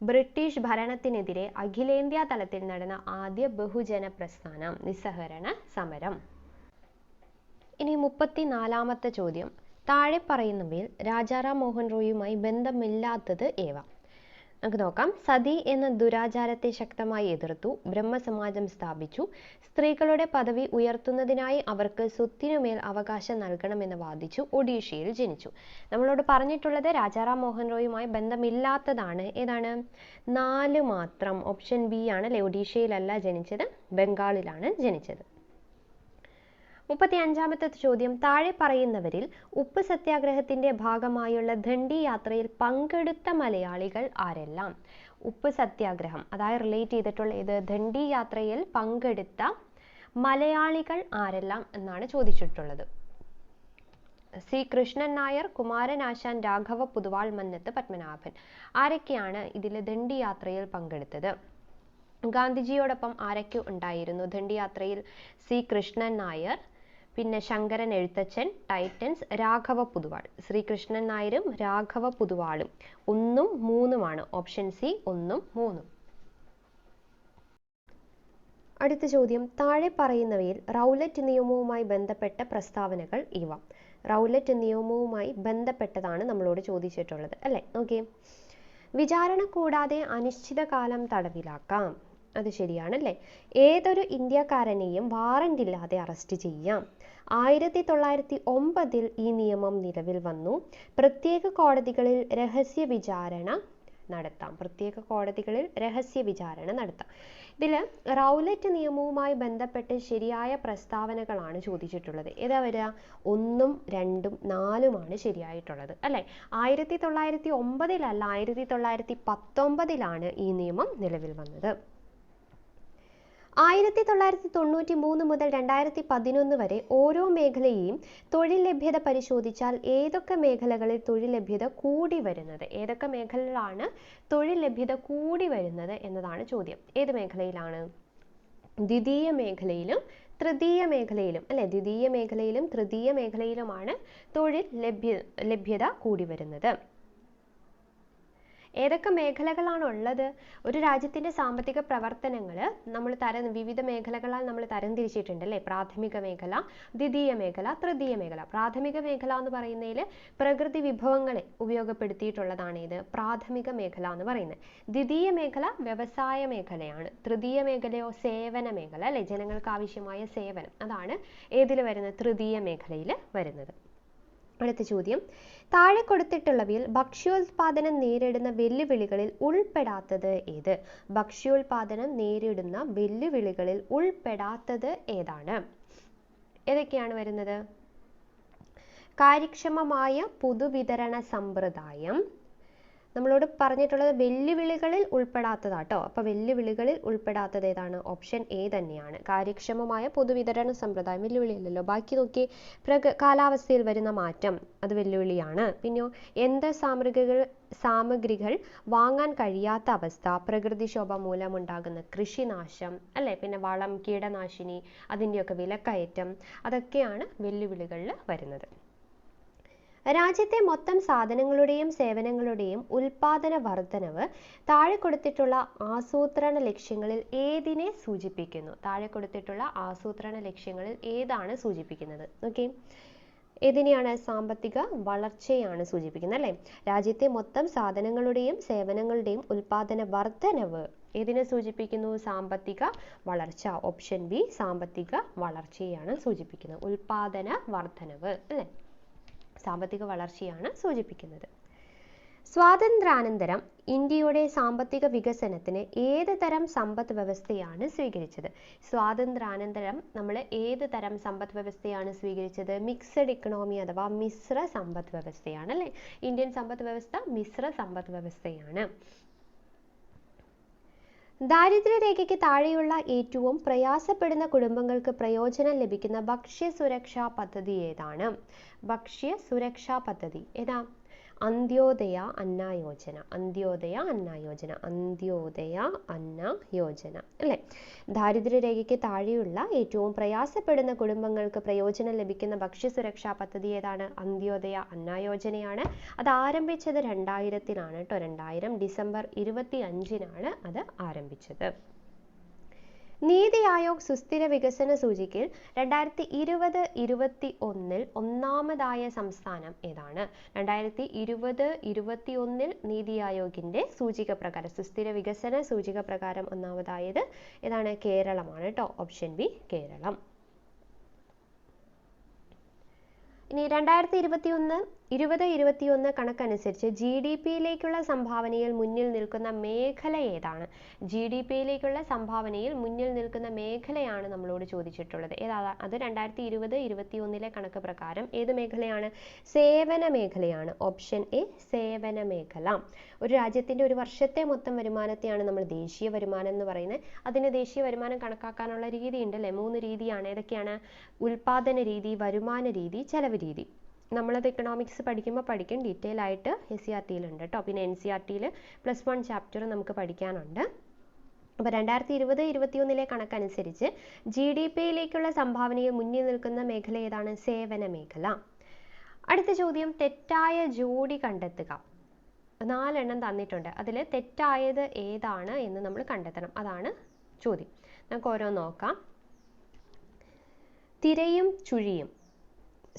ബ്രിട്ടീഷ് ഭരണത്തിനെതിരെ അഖിലേന്ത്യാ തലത്തിൽ നടന്ന ആദ്യ ബഹുജന പ്രസ്ഥാനം നിസ്സഹകരണ സമരം. ഇനി 34-ാമത്തെ ചോദ്യം. താഴെ പറയുന്നവയിൽ രാജാറാം മോഹൻ റോയിയുമായി ബന്ധമില്ലാത്തത് ഏവ? നമുക്ക് നോക്കാം. സതി എന്ന ദുരാചാരത്തെ ശക്തമായി എതിർത്തു. ബ്രഹ്മസമാജം സ്ഥാപിച്ചു. സ്ത്രീകളുടെ പദവി ഉയർത്തുന്നതിനായി അവർക്ക് സ്വത്തിനുമേൽ അവകാശം നൽകണമെന്ന് വാദിച്ചു. ഒഡീഷയിൽ ജനിച്ചു. നമ്മളോട് പറഞ്ഞിട്ടുള്ളത് രാജാറാം മോഹൻ റോയിയുമായി ബന്ധമില്ലാത്തതാണ്. ഏതാണ്? 4 മാത്രം. ഓപ്ഷൻ ബി ആണ്. ഒഡീഷയിലല്ല ജനിച്ചത്, ബംഗാളിലാണ് ജനിച്ചത്. 35-ാമത്തെ ചോദ്യം. താഴെ പറയുന്നവരിൽ ഉപ്പ് സത്യാഗ്രഹത്തിന്റെ ഭാഗമായുള്ള ദണ്ഡി യാത്രയിൽ പങ്കെടുത്ത മലയാളികൾ ആരെല്ലാം? ഉപ്പ് സത്യാഗ്രഹം അതായത് റിലേറ്റ് ചെയ്തിട്ടുള്ള ഇത് ദണ്ഡി യാത്രയിൽ പങ്കെടുത്ത മലയാളികൾ ആരെല്ലാം എന്നാണ് ചോദിച്ചിട്ടുള്ളത്. സി കൃഷ്ണൻ നായർ, കുമാരനാശാൻ, രാഘവ പുതുവാൾ, മന്നത്ത് പത്മനാഭൻ. ആരൊക്കെയാണ് ഇതിൽ ദണ്ഡി യാത്രയിൽ പങ്കെടുത്തത്? ഗാന്ധിജിയോടൊപ്പം ആരൊക്കെ ഉണ്ടായിരുന്നു ദണ്ഡി യാത്രയിൽ? സി കൃഷ്ണൻ നായർ, പിന്നെ ശങ്കരൻ എഴുത്തച്ഛൻ, ടൈറ്റൻസ്, രാഘവ പുതുവാൾ. ശ്രീകൃഷ്ണൻ നായരും രാഘവ പുതുവാളും 1ഉം 3ഉമാണ്. ഓപ്ഷൻ സി 1ഉം 3ഉം. അടുത്ത ചോദ്യം. താഴെ പറയുന്നവയിൽ റൗലറ്റ് നിയമവുമായി ബന്ധപ്പെട്ട പ്രസ്താവനകൾ ഇവ. റൗലറ്റ് നിയമവുമായി ബന്ധപ്പെട്ടതാണ് നമ്മളോട് ചോദിച്ചിട്ടുള്ളത് അല്ലേ? ഓക്കെ. വിചാരണ കൂടാതെ അനിശ്ചിതകാലം തടവിലാക്കാം. അത് ശരിയാണല്ലേ? ഏതൊരു ഇന്ത്യക്കാരനെയും വാറന്റ് ഇല്ലാതെ അറസ്റ്റ് ചെയ്യാം. 1909-ൽ ഈ നിയമം നിലവിൽ വന്നു. പ്രത്യേക കോടതികളിൽ രഹസ്യ വിചാരണ നടത്താം. ഇതിൽ റൗലറ്റ് നിയമവുമായി ബന്ധപ്പെട്ട് ശരിയായ പ്രസ്താവനകളാണ് ചോദിച്ചിട്ടുള്ളത്. ഏതാ വരിക? 1ഉം 2ഉം 4ഉമാണ് ശരിയായിട്ടുള്ളത് അല്ലേ? 1909-ലല്ല, 1919-ലാണ് ഈ നിയമം നിലവിൽ വന്നത്. 1993 മുതൽ 2011 വരെ ഓരോ മേഖലയെയും തൊഴിൽ ലഭ്യത പരിശോധിച്ചാൽ ഏതൊക്കെ മേഖലകളിൽ തൊഴിൽ ലഭ്യത കൂടി വരുന്നത്? ഏതൊക്കെ മേഖലകളാണ് തൊഴിൽ ലഭ്യത കൂടി വരുന്നത് എന്നതാണ് ചോദ്യം. ഏത് മേഖലയിലാണ്? ദ്വിതീയ മേഖലയിലും തൃതീയ മേഖലയിലും അല്ലെ? ദ്വിതീയ മേഖലയിലും തൃതീയ മേഖലയിലുമാണ് തൊഴിൽ ലഭ്യത കൂടി വരുന്നത്. ഏതൊക്കെ മേഖലകളാണ് ഉള്ളത്? ഒരു രാജ്യത്തിന്റെ സാമ്പത്തിക പ്രവർത്തനങ്ങൾ നമ്മൾ വിവിധ മേഖലകളാൽ നമ്മൾ തരംതിരിച്ചിട്ടുണ്ട് അല്ലേ? പ്രാഥമിക മേഖല, ദ്വിതീയ മേഖല, തൃതീയ മേഖല. പ്രാഥമിക മേഖല എന്ന് പറയുന്നതിൽ പ്രകൃതി വിഭവങ്ങളെ ഉപയോഗപ്പെടുത്തിയിട്ടുള്ളതാണ് ഇത് പ്രാഥമിക മേഖല എന്ന് പറയുന്നത്. ദ്വിതീയ മേഖല വ്യവസായ മേഖലയാണ്. തൃതീയ മേഖലയോ സേവന മേഖല അല്ലെ? ജനങ്ങൾക്ക് ആവശ്യമായ സേവനം. അതാണ് ഏതിൽ വരുന്നത്? തൃതീയ മേഖലയിൽ വരുന്നത്. അടുത്ത ചോദ്യം. താഴെ കൊടുത്തിട്ടുള്ളവയിൽ ഭക്ഷ്യോൽപാദനം നേരിടുന്ന വെല്ലുവിളികളിൽ ഉൾപ്പെടാത്തത് ഏത്? ഭക്ഷ്യോൽപാദനം നേരിടുന്ന വെല്ലുവിളികളിൽ ഉൾപ്പെടാത്തത് ഏതാണ്? ഏതൊക്കെയാണ് വരുന്നത്? കാര്യക്ഷമമായ പൊതുവിതരണ സമ്പ്രദായം. നമ്മളോട് പറഞ്ഞിട്ടുള്ളത് വെല്ലുവിളികളിൽ ഉൾപ്പെടാത്തതാട്ടോ. അപ്പോൾ വെല്ലുവിളികളിൽ ഉൾപ്പെടാത്തത് ഏതാണ്? ഓപ്ഷൻ എ തന്നെയാണ്. കാര്യക്ഷമമായ പൊതുവിതരണ സമ്പ്രദായം വെല്ലുവിളിയല്ലല്ലോ. ബാക്കി നോക്കി. കാലാവസ്ഥയിൽ വരുന്ന മാറ്റം അത് വെല്ലുവിളിയാണ്. പിന്നെയോ സാമഗ്രികൾ വാങ്ങാൻ കഴിയാത്ത അവസ്ഥ, പ്രകൃതിക്ഷോഭം മൂലമുണ്ടാകുന്ന കൃഷിനാശം അല്ലേ? പിന്നെ വളം, കീടനാശിനി അതിൻ്റെയൊക്കെ വിലക്കയറ്റം, അതൊക്കെയാണ് വെല്ലുവിളികളിൽ വരുന്നത്. രാജ്യത്തെ മൊത്തം സാധനങ്ങളുടെയും സേവനങ്ങളുടെയും ഉൽപാദന വർധനവ് താഴെ കൊടുത്തിട്ടുള്ള ആസൂത്രണ ലക്ഷ്യങ്ങളിൽ ഏതിനെ സൂചിപ്പിക്കുന്നു? താഴെ കൊടുത്തിട്ടുള്ള ആസൂത്രണ ലക്ഷ്യങ്ങളിൽ ഏതാണ് സൂചിപ്പിക്കുന്നത്? ഓക്കെ. ഏതിനെയാണ്? സാമ്പത്തിക വളർച്ചയാണ് സൂചിപ്പിക്കുന്നത് അല്ലേ? രാജ്യത്തെ മൊത്തം സാധനങ്ങളുടെയും സേവനങ്ങളുടെയും ഉൽപാദന വർധനവ് ഏതിനെ സൂചിപ്പിക്കുന്നു? സാമ്പത്തിക വളർച്ച. ഓപ്ഷൻ ബി സാമ്പത്തിക വളർച്ചയാണ് സൂചിപ്പിക്കുന്നത്. ഉൽപാദന വർധനവ് അല്ലേ? സാമ്പത്തിക വളർച്ചയാണ് സൂചിപ്പിക്കുന്നത്. സ്വാതന്ത്ര്യാനന്തരം ഇന്ത്യയുടെ സാമ്പത്തിക വികസനത്തിന് ഏത് തരം സമ്പദ് വ്യവസ്ഥയാണ് സ്വീകരിച്ചത്? സ്വാതന്ത്ര്യാനന്തരം നമ്മൾ ഏത് തരം സമ്പദ് വ്യവസ്ഥയാണ് സ്വീകരിച്ചത്? മിക്സഡ് ഇക്കണോമി അഥവാ മിശ്ര സമ്പദ് വ്യവസ്ഥയാണ് അല്ലേ? ഇന്ത്യൻ സമ്പദ് വ്യവസ്ഥ മിശ്ര സമ്പദ് വ്യവസ്ഥയാണ്. ദാരിദ്ര്യരേഖയ്ക്ക് താഴെയുള്ള ഏറ്റവും പ്രയാസപ്പെടുന്ന കുടുംബങ്ങൾക്ക് പ്രയോജനം ലഭിക്കുന്ന ഭക്ഷ്യസുരക്ഷാ പദ്ധതി ഏതാണ്? ഭക്ഷ്യസുരക്ഷാ പദ്ധതി ഏതാ? അന്ത്യോദയ അന്ന യോജന. അന്ത്യോദയ അന്ന യോജന. അന്ത്യോദയ അന്ന യോജന അല്ലേ? ദാരിദ്ര്യരേഖയ്ക്ക് താഴെയുള്ള ഏറ്റവും പ്രയാസപ്പെടുന്ന കുടുംബങ്ങൾക്ക് പ്രയോജനം ലഭിക്കുന്ന ഭക്ഷ്യസുരക്ഷാ പദ്ധതി ഏതാണ്? അന്ത്യോദയ അന്ന യോജനയാണ്. അത് ആരംഭിച്ചത് 2000-ലാണ് കേട്ടോ. 2000 ഡിസംബർ 25-നാണ് അത് ആരംഭിച്ചത്. നീതി ആയോഗ് സുസ്ഥിര വികസന സൂചികയിൽ 2020-21 ഒന്നാമതായ സംസ്ഥാനം ഏതാണ്? 2020-21 നീതി ആയോഗിന്റെ സൂചിക പ്രകാരം, സുസ്ഥിര വികസന സൂചിക പ്രകാരം ഒന്നാമതായത് ഏതാണ്? കേരളമാണ് കേട്ടോ. Option B Kerala. ഇനി 2020-21 കണക്കനുസരിച്ച് GDP-യിലേക്കുള്ള സംഭാവനയിൽ മുന്നിൽ നിൽക്കുന്ന മേഖല ഏതാണ്? GDP-യിലേക്കുള്ള സംഭാവനയിൽ മുന്നിൽ നിൽക്കുന്ന മേഖലയാണ് നമ്മളോട് ചോദിച്ചിട്ടുള്ളത്. ഏതാണ് അത്? 2020-21 കണക്ക് പ്രകാരം ഏത് മേഖലയാണ്? സേവന മേഖലയാണ്. ഓപ്ഷൻ എ സേവന മേഖല. ഒരു രാജ്യത്തിന്റെ ഒരു വർഷത്തെ മൊത്തം വരുമാനത്തെയാണ് നമ്മൾ ദേശീയ വരുമാനം എന്ന് പറയുന്നത്. അതിന് ദേശീയ വരുമാനം കണക്കാക്കാനുള്ള രീതി ഉണ്ടല്ലേ? 3 രീതിയാണ്. ഏതൊക്കെയാണ്? ഉൽപാദന രീതി, വരുമാന രീതി, ചെലവ് രീതി. നമ്മളത് എക്കണോമിക്സ് പഠിക്കുമ്പോൾ പഠിക്കും. ഡീറ്റെയിൽ ആയിട്ട് SCERT-യിൽ ഉണ്ട് കേട്ടോ. പിന്നെ NCERT-യിൽ +1 ചാപ്റ്റർ നമുക്ക് പഠിക്കാനുണ്ട്. അപ്പോൾ 2020-21 കണക്കനുസരിച്ച് GDP-യിലേക്കുള്ള സംഭാവനയിൽ മുന്നിൽ നിൽക്കുന്ന മേഖല ഏതാണ്? സേവന മേഖല. അടുത്ത ചോദ്യം, തെറ്റായ ജോഡി കണ്ടെത്തുക. 4 എണ്ണം തന്നിട്ടുണ്ട്. അതിൽ തെറ്റായത് ഏതാണ് എന്ന് നമ്മൾ കണ്ടെത്തണം. അതാണ് ചോദ്യം. നമുക്ക് ഓരോന്ന് നോക്കാം. തിരയും ചുഴിയും,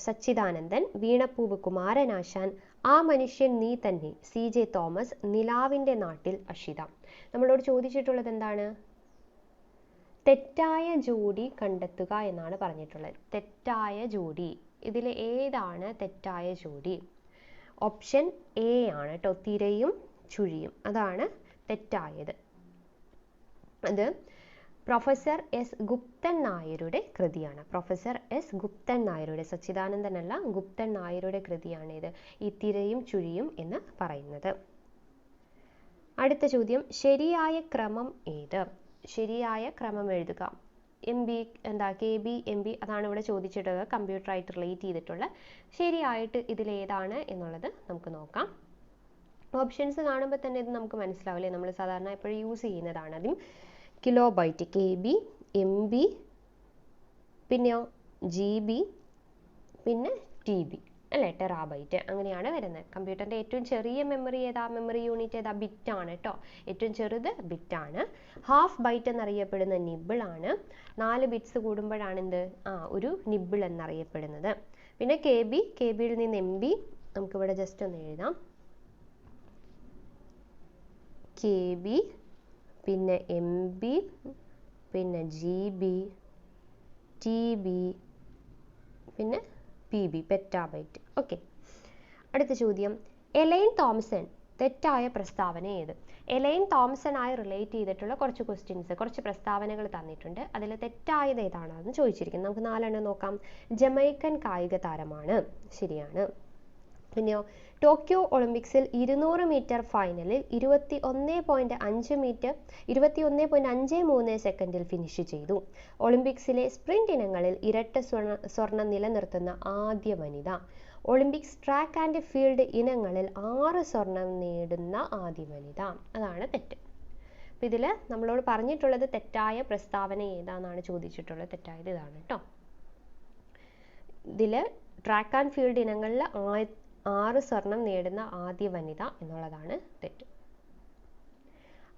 സച്ചിദാനന്ദൻ. വീണപ്പൂവ് കുമാരനാശാൻ. ആ മനുഷ്യൻ നീ തന്നെ, CJ തോമസ്. നിലാവിൻ്റെ നാട്ടിൽ അഷിത. നമ്മളോട് ചോദിച്ചിട്ടുള്ളത് എന്താണ്? തെറ്റായ ജോഡി കണ്ടെത്തുക എന്നാണ് പറഞ്ഞിട്ടുള്ളത്. തെറ്റായ ജോഡി, ഇതിൽ ഏതാണ് തെറ്റായ ജോഡി? ഓപ്ഷൻ എ ആണ് കേട്ടോ. തിരയും ചുഴിയും, അതാണ് തെറ്റായത്. അത് പ്രൊഫസർ എസ് ഗുപ്തൻ നായരുടെ കൃതിയാണ്. പ്രൊഫസർ എസ് ഗുപ്തൻ നായരുടെ, സച്ചിദാനന്ദൻ അല്ല, ഗുപ്തൻ നായരുടെ കൃതിയാണിത്, ഈ തിരയും ചുഴിയും എന്ന് പറയുന്നത്. അടുത്ത ചോദ്യം, ശരിയായ ക്രമം ഏത്? ശരിയായ ക്രമം എഴുതുക. KB MB അതാണ് ഇവിടെ ചോദിച്ചിട്ടുള്ളത്. കമ്പ്യൂട്ടറായിട്ട് റിലേറ്റ് ചെയ്തിട്ടുള്ള. ശരിയായിട്ട് ഇതിലേതാണ് എന്നുള്ളത് നമുക്ക് നോക്കാം. ഓപ്ഷൻസ് കാണുമ്പോൾ തന്നെ ഇത് നമുക്ക് മനസ്സിലാവില്ലേ? നമ്മൾ സാധാരണ എപ്പോഴും യൂസ് ചെയ്യുന്നതാണ്. അതും കിലോബൈറ്റ്, KB, MB, പിന്നെയോ GB, പിന്നെ TB അല്ലേ? ടെറാബൈറ്റ്, അങ്ങനെയാണ് വരുന്നത്. കമ്പ്യൂട്ടറിൻ്റെ ഏറ്റവും ചെറിയ മെമ്മറി ഏതാ? മെമ്മറി യൂണിറ്റ് ഏതാ? ബിറ്റാണ് കേട്ടോ. ഏറ്റവും ചെറുത് ബിറ്റാണ്. ഹാഫ് ബൈറ്റ് എന്നറിയപ്പെടുന്ന നിബിളാണ്. 4 ബിറ്റ്സ് കൂടുമ്പോഴാണ് എന്ത്? ഒരു നിബിൾ എന്നറിയപ്പെടുന്നത്. പിന്നെ KB-യിൽ നിന്ന് MB നമുക്കിവിടെ ജസ്റ്റ് ഒന്ന് എഴുതാം. KB, പിന്നെ MB, പിന്നെ GB, TB, പിന്നെ PB, പെറ്റാബൈറ്റ്. ഓക്കെ. അടുത്ത ചോദ്യം, എലൈൻ തോംസൺ തെറ്റായ പ്രസ്താവന ഏത്? എലൈൻ തോംസണായി റിലേറ്റ് ചെയ്തിട്ടുള്ള കുറച്ച് ക്വസ്റ്റ്യൻസ്, കുറച്ച് പ്രസ്താവനകൾ തന്നിട്ടുണ്ട്. അതിൽ തെറ്റായത് ഏതാണെന്ന് ചോദിച്ചിരിക്കുന്നത്. നമുക്ക് 4 എണ്ണം നോക്കാം. ജമൈക്കൻ കായിക താരമാണ്, ശരിയാണ്. പിന്നെയോ, ടോക്കിയോ ഒളിമ്പിക്സിൽ 200 മീറ്റർ ഫൈനലിൽ 21.53 സെക്കൻഡിൽ ഫിനിഷ് ചെയ്തു. ഒളിമ്പിക്സിലെ സ്പ്രിന്റ് ഇനങ്ങളിൽ ഇരട്ട സ്വർണം നിലനിർത്തുന്ന ആദ്യ വനിത. ഒളിമ്പിക്സ് ട്രാക്ക് ആൻഡ് ഫീൽഡ് ഇനങ്ങളിൽ 6 സ്വർണം നേടുന്ന ആദ്യ വനിത. അതാണ് തെറ്റ്. അപ്പം ഇതിൽ നമ്മളോട് പറഞ്ഞിട്ടുള്ളത് തെറ്റായ പ്രസ്താവന ഏതാണെന്നാണ് ചോദിച്ചിട്ടുള്ളത്. തെറ്റായത് ഇതാണ് കേട്ടോ. ഇതിൽ ട്രാക്ക് ആൻഡ് ഫീൽഡ് ഇനങ്ങളിൽ 6 സ്വർണം നേടുന്ന ആദ്യ വനിത എന്നുള്ളതാണ് തെറ്റ്.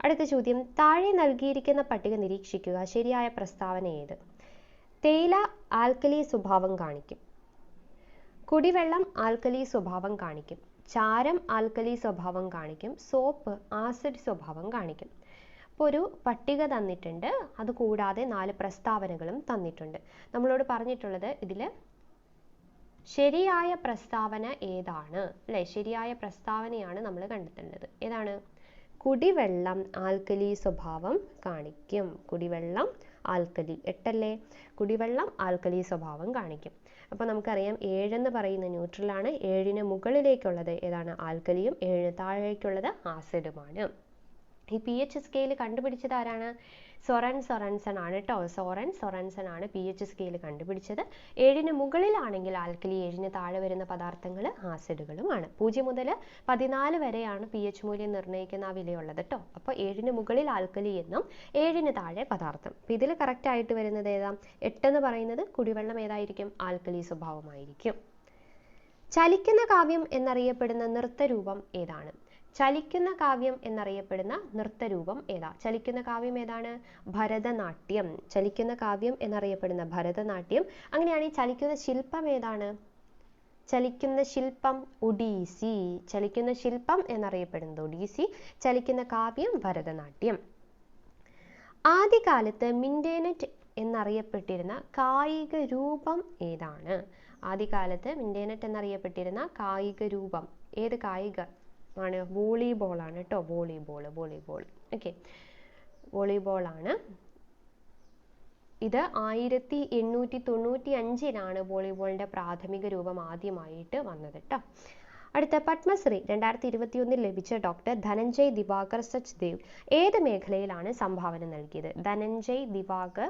അടുത്ത ചോദ്യം, താഴെ നൽകിയിരിക്കുന്ന പട്ടിക നിരീക്ഷിക്കുക. ശരിയായ പ്രസ്താവന ഏത്? തേയില ആൽക്കലി സ്വഭാവം കാണിക്കും. കുടിവെള്ളം ആൽക്കലി സ്വഭാവം കാണിക്കും, ചാരം ആൽക്കലി സ്വഭാവം കാണിക്കും, സോപ്പ് ആസിഡ് സ്വഭാവം കാണിക്കും. അപ്പോൾ ഒരു പട്ടിക തന്നിട്ടുണ്ട്, അതുകൂടാതെ 4 പ്രസ്താവനകളും തന്നിട്ടുണ്ട്. നമ്മളോട് പറഞ്ഞിട്ടുള്ളത് ഇതിൽ ശരിയായ പ്രസ്താവന ഏതാണ് അല്ലേ? ശരിയായ പ്രസ്താവനയാണ് നമ്മൾ കണ്ടെത്തേണ്ടത്. ഏതാണ്? കുടിവെള്ളം ആൽക്കലി സ്വഭാവം കാണിക്കും. കുടിവെള്ളം ആൽക്കലി 8 അല്ലേ? കുടിവെള്ളം ആൽക്കലി സ്വഭാവം കാണിക്കും. അപ്പോൾ നമുക്കറിയാം 7 എന്ന് പറയുന്ന ന്യൂട്രലാണ്, 7ന് മുകളിലേക്കുള്ളത് ഏതാണ്? ആൽക്കലിയും 7ന് താഴേക്കുള്ളത് ആസിഡുമാണ്. ഈ pH സ്കെയിൽ കണ്ടുപിടിച്ചത് ആരാണ്? സൊറൻസൺ ആണ് കേട്ടോ. സൊറൻസൺ ആണ് pH സ്കെയിൽ കണ്ടുപിടിച്ചത്. 7ന് മുകളിലാണെങ്കിൽ ആൽക്കലി, 7ന് താഴെ വരുന്ന പദാർത്ഥങ്ങൾ ആസിഡുകളുമാണ്. 0 മുതൽ 14 വരെയാണ് pH മൂല്യം നിർണ്ണയിക്കുന്ന ആ വിലയുള്ളത് കേട്ടോ. അപ്പോൾ 7ന് മുകളിൽ ആൽക്കലി എന്നും 7ന് താഴെ പദാർത്ഥം. അപ്പോൾ ഇതിൽ കറക്റ്റ് ആയിട്ട് വരുന്നത് ഏതാ? 8 എന്ന് പറയുന്നത് കുടിവെള്ളം ഏതായിരിക്കും? ആൽക്കലി സ്വഭാവമായിരിക്കും. ചലിക്കുന്ന കാവ്യം എന്നറിയപ്പെടുന്ന നൃത്തരൂപം ഏതാണ്? ചലിക്കുന്ന കാവ്യം എന്നറിയപ്പെടുന്ന നൃത്തരൂപം ഏതാ? ചലിക്കുന്ന കാവ്യം ഏതാണ്? ഭരതനാട്യം. ചലിക്കുന്ന കാവ്യം എന്നറിയപ്പെടുന്ന ഭരതനാട്യം. അങ്ങനെയാണ് ഈ ചലിക്കുന്ന ശില്പം ഏതാണ്? ചലിക്കുന്ന ശില്പം ഒഡീസി. ചലിക്കുന്ന ശില്പം എന്നറിയപ്പെടുന്നത് ഒഡീസി. ചലിക്കുന്ന കാവ്യം ഭരതനാട്യം. ആദ്യകാലത്ത് മിൻഡേനറ്റ് എന്നറിയപ്പെട്ടിരുന്ന കായിക രൂപം ഏതാണ്? ആദ്യകാലത്ത് മിൻഡേനറ്റ് എന്നറിയപ്പെട്ടിരുന്ന കായിക രൂപം ഏത് കായിക ആണ്? വോളിബോൾ ആണ് കേട്ടോ. വോളിബോൾ. ഓക്കെ, വോളിബോൾ ആണ്. ഇത് 1895 വോളിബോളിന്റെ പ്രാഥമിക രൂപം ആദ്യമായിട്ട് വന്നത് കേട്ടോ. അടുത്ത പത്മശ്രീ 2021 ലഭിച്ച ഡോക്ടർ ധനഞ്ജയ് ദിവാകർ സച്ദേവ് ഏത് മേഖലയിലാണ് സംഭാവന നൽകിയത്? ധനഞ്ജയ് ദിവാകർ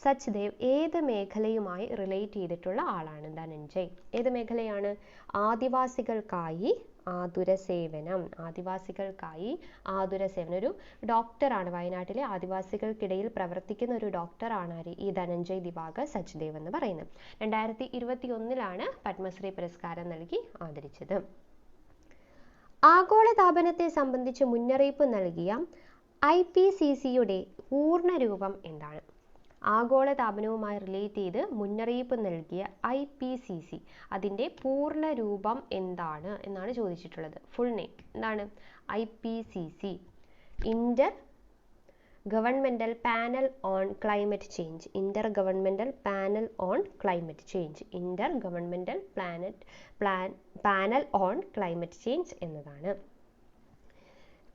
സച്ദേവ് ഏത് മേഖലയുമായി റിലേറ്റ് ചെയ്തിട്ടുള്ള ആളാണ്? ധനഞ്ജയ് ഏത് മേഖലയാണ്? ആദിവാസികൾക്കായി ആതുര സേവനം. ആദിവാസികൾക്കായി ആതുര സേവനം. ഒരു ഡോക്ടറാണ്, വയനാട്ടിലെ ആദിവാസികൾക്കിടയിൽ പ്രവർത്തിക്കുന്ന ഒരു ഡോക്ടറാണ് ഈ ധനഞ്ജയ് ദിവാകർ സച്ദേവ് എന്ന് പറയുന്നത്. 2021 പത്മശ്രീ പുരസ്കാരം നൽകി ആദരിച്ചത്. ആഗോളതാപനത്തെ സംബന്ധിച്ച് മുന്നറിയിപ്പ് നൽകിയ IPCCയുടെ പൂർണ്ണരൂപം എന്താണ്? ആഗോളതാപനവുമായി റിലേറ്റ് ചെയ്ത് മുന്നറിയിപ്പ് നൽകിയ IPCC അതിൻ്റെ പൂർണ്ണ രൂപം എന്താണ് എന്നാണ് ചോദിച്ചിട്ടുള്ളത്. ഫുൾ നെയിം എന്താണ്? IPCC Inter governmental panel on climate change. Inter governmental panel on climate change. Inter governmental panel on climate change എന്നതാണ്.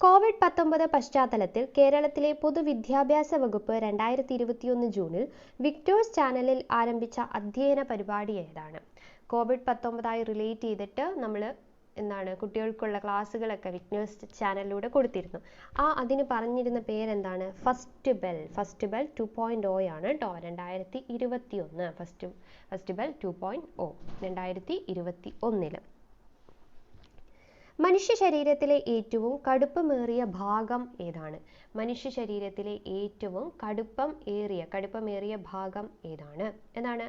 COVID-19 പശ്ചാത്തലത്തിൽ കേരളത്തിലെ പൊതുവിദ്യാഭ്യാസ വകുപ്പ് 2021 ജൂണിൽ വിക്ടേഴ്സ് ചാനലിൽ ആരംഭിച്ച അധ്യയന പരിപാടി ഏതാണ്? COVID-19 റിലേറ്റ് ചെയ്തിട്ട് നമ്മൾ കുട്ടികൾക്കുള്ള ക്ലാസ്സുകളൊക്കെ വിക്ടേഴ്സ് ചാനലിലൂടെ കൊടുത്തിരുന്നു. അതിന് പറഞ്ഞിരുന്ന പേരെന്താണ്? ഫസ്റ്റ് ബെൽ 2.0 ആണ് കേട്ടോ. 2021 ഫസ്റ്റ് ബെൽ 2.0 2021. മനുഷ്യ ശരീരത്തിലെ ഏറ്റവും കടുപ്പമേറിയ ഭാഗം ഏതാണ്? മനുഷ്യ ശരീരത്തിലെ ഏറ്റവും കടുപ്പമേറിയ ഭാഗം ഏതാണ്? എന്താണ്?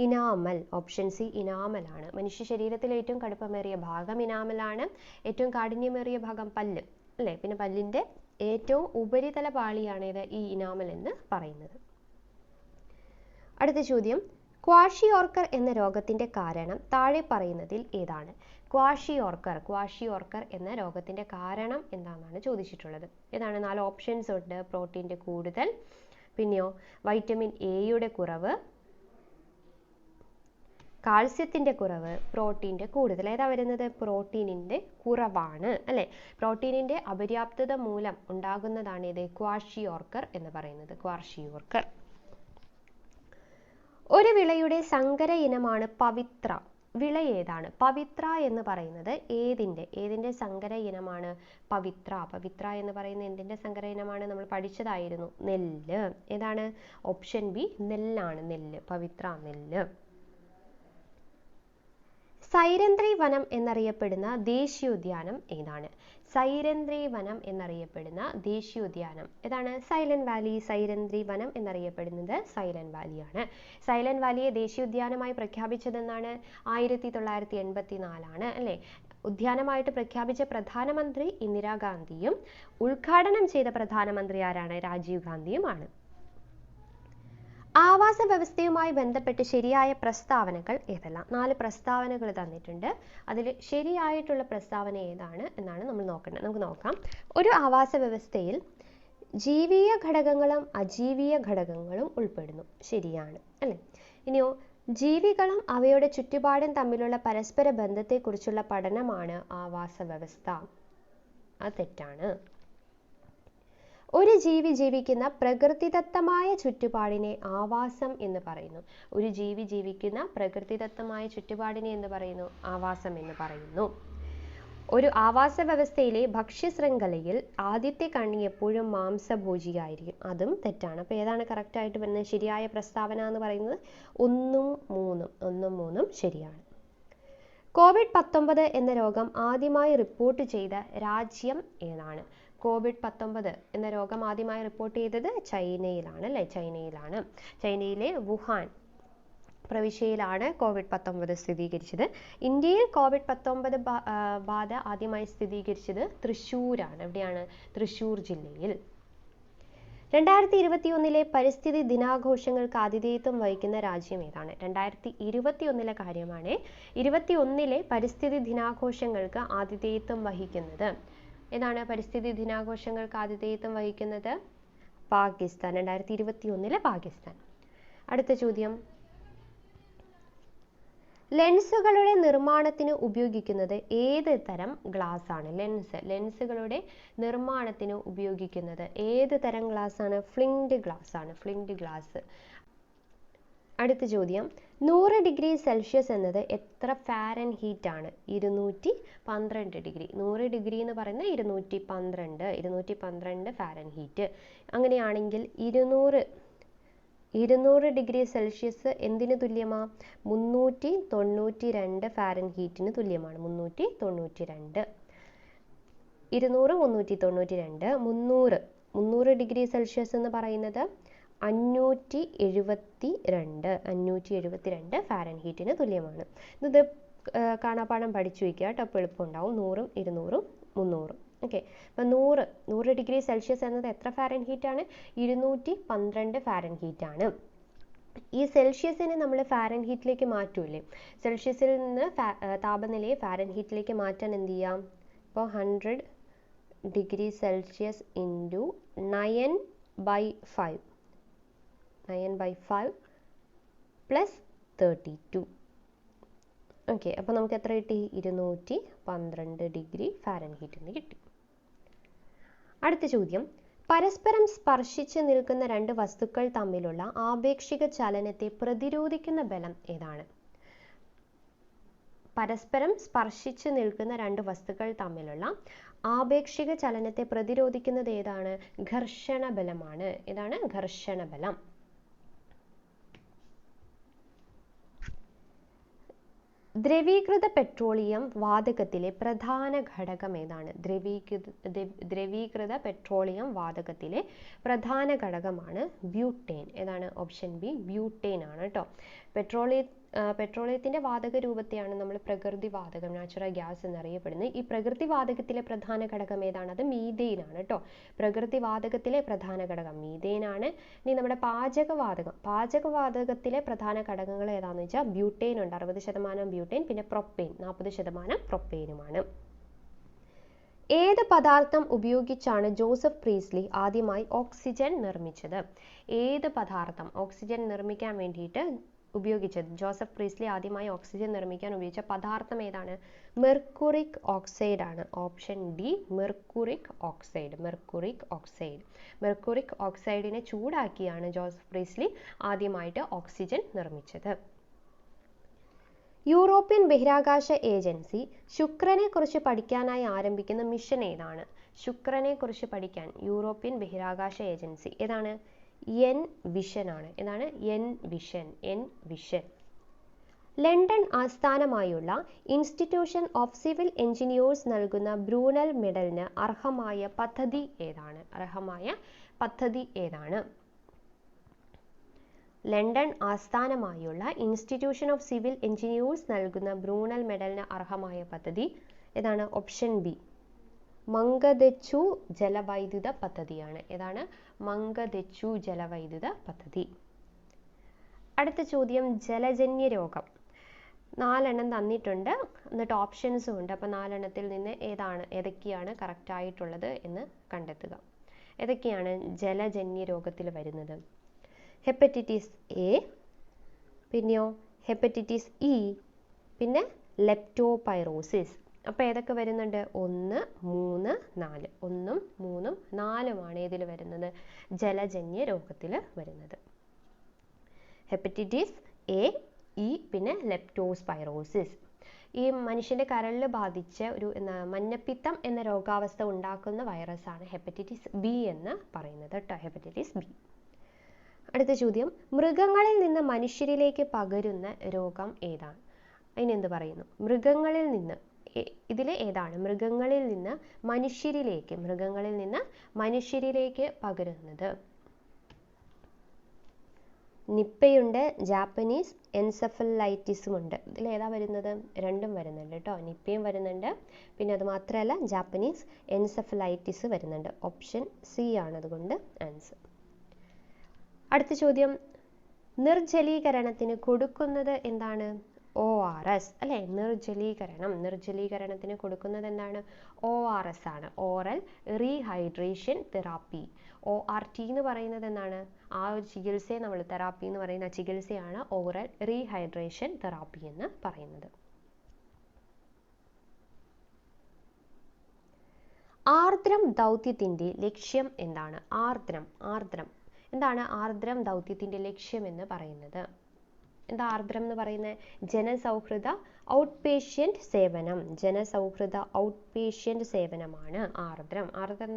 ഇനാമൽ. ഓപ്ഷൻ സി ഇനാമൽ ആണ്. മനുഷ്യ ശരീരത്തിലെ ഏറ്റവും കടുപ്പമേറിയ ഭാഗം ഇനാമലാണ്. ഏറ്റവും കാഠിന്യമേറിയ ഭാഗം പല്ല് അല്ലേ? പിന്നെ പല്ലിന്റെ ഏറ്റവും ഉപരിതല പാളിയാണ് ഈ ഇനാമൽ എന്ന് പറയുന്നത്. അടുത്ത ചോദ്യം, ക്വാഷിയോർക്കർ എന്ന രോഗത്തിന്റെ കാരണം താഴെ പറയുന്നതിൽ ഏതാണ്? ക്വാഷിയോർക്കർ എന്ന രോഗത്തിന്റെ കാരണം എന്താണെന്നാണ് ചോദിച്ചിട്ടുള്ളത്. ഏതാണ്? 4 ഓപ്ഷൻസ് ഉണ്ട്. പ്രോട്ടീന്റെ കൂടുതൽ, പിന്നെയോ വൈറ്റമിൻ എയുടെ കുറവ്, കാൽസ്യത്തിന്റെ കുറവ്, പ്രോട്ടീന്റെ കൂടുതൽ. ഏതാ വരുന്നത്? പ്രോട്ടീനിന്റെ കുറവാണ് അല്ലെ? പ്രോട്ടീനിന്റെ അപര്യാപ്തത മൂലം ഉണ്ടാകുന്നതാണ് ഇത് ക്വാഷിയോർക്കർ എന്ന് പറയുന്നത്. ക്വാഷിയോർക്കർ. ഒരു വിളയുടെ സങ്കര ഇനമാണ് പവിത്ര. വിള ഏതാണ്? പവിത്ര എന്ന് പറയുന്നത് ഏതിന്റെ സങ്കര ഇനമാണ്? പവിത്ര എന്ന് പറയുന്ന എന്തിന്റെ സങ്കര ഇനമാണ്? നമ്മൾ പഠിച്ചതായിരുന്നു, നെല്ല്. ഏതാണ്? ഓപ്ഷൻ ബി നെല്ലാണ്. നെല്ല്, പവിത്ര നെല്ല്. സൈരന്ധ്രി വനം എന്നറിയപ്പെടുന്ന ദേശീയോദ്യാനം ഏതാണ്? സൈരന്ധ്രി വനം എന്നറിയപ്പെടുന്ന ദേശീയോദ്യാനം ഏതാണ്? Silent Valley. സൈരന്ധ്രി വനം എന്നറിയപ്പെടുന്നത് സൈലന്റ് വാലിയാണ്. സൈലന്റ് വാലിയെ ദേശീയോദ്യാനമായി പ്രഖ്യാപിച്ചതെന്നാണ്? 1984 അല്ലേ? ഉദ്യാനമായിട്ട് പ്രഖ്യാപിച്ച പ്രധാനമന്ത്രി ഇന്ദിരാഗാന്ധിയും ഉദ്ഘാടനം ചെയ്ത പ്രധാനമന്ത്രി ആരാണ്? രാജീവ് ഗാന്ധിയുമാണ്. ആവാസ വ്യവസ്ഥയുമായി ബന്ധപ്പെട്ട് ശരിയായ പ്രസ്താവനകൾ ഏതെല്ലാം? 4 പ്രസ്താവനകൾ തന്നിട്ടുണ്ട്. അതിൽ ശരിയായിട്ടുള്ള പ്രസ്താവന ഏതാണ് എന്നാണ് നമ്മൾ നോക്കേണ്ടത്. നമുക്ക് നോക്കാം. ഒരു ആവാസ വ്യവസ്ഥയിൽ ജീവിയ ഘടകങ്ങളും അജീവീയ ഘടകങ്ങളും ഉൾപ്പെടുന്നു. ശരിയാണ് അല്ലേ? ഇനിയോ, ജീവികളും അവയുടെ ചുറ്റുപാടും തമ്മിലുള്ള പരസ്പര ബന്ധത്തെക്കുറിച്ചുള്ള പഠനമാണ് ആവാസ വ്യവസ്ഥ. അത് തെറ്റാണ്. ഒരു ജീവി ജീവിക്കുന്ന പ്രകൃതിദത്തമായ ചുറ്റുപാടിനെ ആവാസം എന്ന് പറയുന്നു. ഒരു ജീവി ജീവിക്കുന്ന പ്രകൃതിദത്തമായ ചുറ്റുപാടിനെ എന്ന് പറയുന്നു? ആവാസം എന്ന് പറയുന്നു. ഒരു ആവാസ വ്യവസ്ഥയിലെ ഭക്ഷ്യശൃംഖലയിൽ ആദ്യത്തെ കണ്ണി എപ്പോഴും മാംസഭോജിയായിരിക്കും. അതും തെറ്റാണ്. അപ്പോൾ ഏതാണ് കറക്റ്റ് ആയിട്ട് വരുന്നത്? ശരിയായ പ്രസ്താവന എന്ന് പറയുന്നത് 1ഉം 3ഉം. 1ഉം 3ഉം ശരിയാണ്. COVID-19 എന്ന രോഗം ആദ്യമായി റിപ്പോർട്ട് ചെയ്ത രാജ്യം ഏതാണ്? COVID-19 എന്ന രോഗം ആദ്യമായി റിപ്പോർട്ട് ചെയ്തത് ചൈനയിലാണ് അല്ലേ? ചൈനയിലെ വുഹാൻ പ്രവിശ്യയിലാണ് COVID-19 സ്ഥിരീകരിച്ചത്. ഇന്ത്യയിൽ COVID-19 ബാധ ആദ്യമായി സ്ഥിരീകരിച്ചത് തൃശ്ശൂരാണ്. എവിടെയാണ്? തൃശ്ശൂർ ജില്ലയിൽ. 2021 പരിസ്ഥിതി ദിനാഘോഷങ്ങൾക്ക് ആതിഥേയത്വം വഹിക്കുന്ന രാജ്യം ഏതാണ്? 2021 കാര്യമാണ്. 2021 പരിസ്ഥിതി ദിനാഘോഷങ്ങൾക്ക് ആതിഥേയത്വം വഹിക്കുന്നത് ഏതാണ്? പരിസ്ഥിതി ദിനാഘോഷങ്ങൾക്ക് ആതിഥേയത്വം വഹിക്കുന്നത് പാകിസ്ഥാൻ. 2021 പാകിസ്ഥാൻ. അടുത്ത ചോദ്യം, ലെൻസുകളുടെ നിർമ്മാണത്തിന് ഉപയോഗിക്കുന്നത് ഏത് തരം ഗ്ലാസ് ആണ്? ലെൻസുകളുടെ നിർമ്മാണത്തിന് ഉപയോഗിക്കുന്നത് ഏത് തരം ഗ്ലാസ് ആണ്? ഫ്ലിൻഡ് ഗ്ലാസ് ആണ്. Flint glass. അടുത്ത ചോദ്യം, 100 ഡിഗ്രി സെൽഷ്യസ് എന്നത് എത്ര ഫാരൻഹീറ്റ് ആണ്? 212 ഡിഗ്രി. 100 ഡിഗ്രി എന്ന് പറയുന്നത് 212 ഫാരൻഹീറ്റ്. അങ്ങനെയാണെങ്കിൽ 200 ഡിഗ്രി സെൽഷ്യസ് എന്തിന് തുല്യമാ? 392 ഫാരൻഹീറ്റിന് തുല്യമാണ്. 392. 200 392. 300 ഡിഗ്രി സെൽഷ്യസ് എന്ന് പറയുന്നത് 572 ഫാരൻഹീറ്റിന് തുല്യമാണ്. ഇത് കാണാപ്പാഠം പഠിച്ചു വയ്ക്കുക കേട്ടോ. അപ്പോൾ എളുപ്പമുണ്ടാവും. 100ഉം 200ഉം 300ഉം. ഓക്കെ. അപ്പം 100 ഡിഗ്രി സെൽഷ്യസ് എന്നത് എത്ര ഫാരൻഹീറ്റ് ആണ്? 212 ഫാരൻഹീറ്റ് ആണ്. ഈ സെൽഷ്യസിനെ നമ്മൾ ഫാരൻഹീറ്റിലേക്ക് മാറ്റൂലേ? സെൽഷ്യസിൽ നിന്ന് താപനിലയെ ഫാരൻഹീറ്റിലേക്ക് മാറ്റാൻ എന്ത് ചെയ്യാം? ഇപ്പോൾ 100 degree Celsius into 9/5 plus 32. Okay. അപ്പോൾ നമുക്ക് എത്ര കിട്ടി? 212 ഡിഗ്രി ഫാരൻഹീറ്റിന് കിട്ടി. അടുത്ത ചോദ്യം, പരസ്പരം സ്പർശിച്ച് നിൽക്കുന്ന 2 വസ്തുക്കൾ തമ്മിലുള്ള ആപേക്ഷിക ചലനത്തെ പ്രതിരോധിക്കുന്ന ബലം ഏതാണ്? പരസ്പരം സ്പർശിച്ച് നിൽക്കുന്ന 2 വസ്തുക്കൾ തമ്മിലുള്ള ആപേക്ഷിക ചലനത്തെ പ്രതിരോധിക്കുന്നത് ഏതാണ്? ഘർഷണ ബലമാണ്. ഏതാണ്? ഘർഷണ ബലം. ദ്രവീകൃത പെട്രോളിയം വാതകത്തിലെ പ്രധാന ഘടകം ഏതാണ്? ദ്രവീകൃത പെട്രോളിയം വാതകത്തിലെ പ്രധാന ഘടകമാണ് ബ്യൂട്ടേൻ. ഏതാണ്? ഓപ്ഷൻ ബി, ബ്യൂട്ടേൻ ആണ് കേട്ടോ. പെട്രോളിയത്തിന്റെ വാതക രൂപത്തെയാണ് നമ്മൾ പ്രകൃതി വാതകം, നാച്ചുറൽ ഗ്യാസ് എന്നറിയപ്പെടുന്നത്. ഈ പ്രകൃതി വാതകത്തിലെ പ്രധാന ഘടകം ഏതാണ്? അത് മീഥെയ്ൻ ആണ് കേട്ടോ. പ്രകൃതി വാതകത്തിലെ പ്രധാന ഘടകം മീഥെയ്ൻ ആണ്. ഇനി നമ്മുടെ പാചകവാതകത്തിലെ പ്രധാന ഘടകങ്ങൾ ഏതാണെന്ന് വെച്ചാൽ ബ്യൂട്ടേൻ ഉണ്ട്. 60% ബ്യൂട്ടേൻ, പിന്നെ പ്രൊപ്പെയിൻ 40% പ്രൊപ്പെയിനുമാണ്. ഏത് പദാർത്ഥം ഉപയോഗിച്ചാണ് ജോസഫ് പ്രീസ്ലി ആദ്യമായി ഓക്സിജൻ നിർമ്മിച്ചത്? ഏത് പദാർത്ഥം ഓക്സിജൻ നിർമ്മിക്കാൻ വേണ്ടിയിട്ട് ഉപയോഗിച്ചത്? ജോസഫ് പ്രീസ്ലി ആദ്യമായി ഓക്സിജൻ നിർമ്മിക്കാൻ ഉപയോഗിച്ച പദാർത്ഥം ഏതാണ്? മെർക്കുറിക് ഓക്സൈഡ് ആണ്. Option D, mercuric oxide. Mercuric ഓക്സൈഡിനെ ചൂടാക്കിയാണ് ജോസഫ് പ്രീസ്ലി ആദ്യമായിട്ട് ഓക്സിജൻ നിർമ്മിച്ചത്. യൂറോപ്യൻ ബഹിരാകാശ ഏജൻസി ശുക്രനെ കുറിച്ച് പഠിക്കാനായി ആരംഭിക്കുന്ന മിഷൻ ഏതാണ്? ശുക്രനെ കുറിച്ച് പഠിക്കാൻ യൂറോപ്യൻ ബഹിരാകാശ ഏജൻസി ഏതാണ്? എൻ വിഷൻ ആണ്. ഏതാണ്? N vision. ലണ്ടൻ ആസ്ഥാനമായുള്ള ഇൻസ്റ്റിറ്റ്യൂഷൻ ഓഫ് സിവിൽ എഞ്ചിനീയേഴ്സ് നൽകുന്ന ബ്രൂണൽ മെഡലിന് അർഹമായ പദ്ധതി ഏതാണ്? ലണ്ടൻ ആസ്ഥാനമായുള്ള ഇൻസ്റ്റിറ്റ്യൂഷൻ ഓഫ് സിവിൽ എഞ്ചിനീയേഴ്സ് നൽകുന്ന ബ്രൂണൽ മെഡലിന് അർഹമായ പദ്ധതി ഏതാണ്? ഓപ്ഷൻ ബി, മംഗദെച്ചു ജലവൈദ്യുത പദ്ധതിയാണ്. ഏതാണ്? മംഗദെച്ചു ജലവൈദ്യുത പദ്ധതി. അടുത്ത ചോദ്യം ജലജന്യ രോഗം. 4 എണ്ണം തന്നിട്ടുണ്ട്, എന്നിട്ട് ഓപ്ഷൻസും ഉണ്ട്. അപ്പോൾ 4 എണ്ണത്തിൽ നിന്ന് ഏതൊക്കെയാണ് കറക്റ്റ് ആയിട്ടുള്ളത് എന്ന് കണ്ടെത്തുക. ഏതൊക്കെയാണ് ജലജന്യ രോഗത്തിൽ വരുന്നത്? ഹെപ്പറ്റൈറ്റിസ് എ, പിന്നെയോ ഹെപ്പറ്റൈറ്റിസ് ഇ, പിന്നെ ലെപ്റ്റോപൈറോസിസ്. അപ്പോൾ ഏതൊക്കെ വരുന്നുണ്ട്? 1, 3, 4. 1, 3, 4 ഇതിൽ വരുന്നത് ജലജന്യ രോഗത്തിൽ വരുന്നത്. ഹെപ്പറ്റൈറ്റിസ് എ, ഇ, പിന്നെ ലെപ്റ്റോസ്പൈറോസിസ്. ഈ മനുഷ്യൻ്റെ കരളിൽ ബാധിച്ച ഒരു മഞ്ഞപ്പിത്തം എന്ന രോഗാവസ്ഥ ഉണ്ടാക്കുന്ന വൈറസാണ് ഹെപ്പറ്റൈറ്റിസ് ബി എന്ന് പറയുന്നത് കേട്ടോ, ഹെപ്പറ്റൈറ്റിസ് ബി. അടുത്ത ചോദ്യം, മൃഗങ്ങളിൽ നിന്ന് മനുഷ്യരിലേക്ക് പകരുന്ന രോഗം ഏതാണ്? അതിനെന്ത് പറയുന്നു? മൃഗങ്ങളിൽ നിന്ന്, ഇതിൽ ഏതാണ് മൃഗങ്ങളിൽ നിന്ന് മനുഷ്യരിലേക്ക് പകരുന്നത്? നിപ്പയുണ്ട്, ജാപ്പനീസ് എൻസെഫലൈറ്റിസും ഉണ്ട്. ഇതിൽ ഏതാ വരുന്നത്? രണ്ടും വരുന്നുണ്ട് കേട്ടോ, നിപ്പയും വരുന്നുണ്ട്, പിന്നെ അത് മാത്രമല്ല ജാപ്പനീസ് എൻസെഫലൈറ്റിസ് വരുന്നുണ്ട്. ഓപ്ഷൻ സി ആണ് അതുകൊണ്ട് ആൻസർ. അടുത്ത ചോദ്യം, നിർജ്ജലീകരണത്തിന് കൊടുക്കുന്നത് എന്താണ്? ORS അല്ലേ? നിർജ്ജലീകരണത്തിന് കൊടുക്കുന്നത് എന്താണ്? ORS ആണ്, ഓറൽ റീഹൈഡ്രേഷൻ തെറാപ്പി. ORT എന്ന് പറയുന്നത് എന്താണ്? ആ ഒരു ചികിത്സയെ നമ്മൾ തെറാപ്പി എന്ന് പറയുന്ന ചികിത്സയാണ് ഓറൽ റീഹൈഡ്രേഷൻ തെറാപ്പി എന്ന് പറയുന്നത്. ആർദ്രം ദൗത്യത്തിന്റെ ലക്ഷ്യം എന്താണ്? എന്താണ് ആർദ്രം ദൗത്യത്തിന്റെ ലക്ഷ്യം എന്ന് പറയുന്നത്? എന്താ ആർദ്രം എന്ന് പറയുന്നത്? ജനസൗഹൃദ ഔട്ട് പേഷ്യന്റ് സേവനമാണ് ആർദ്രം.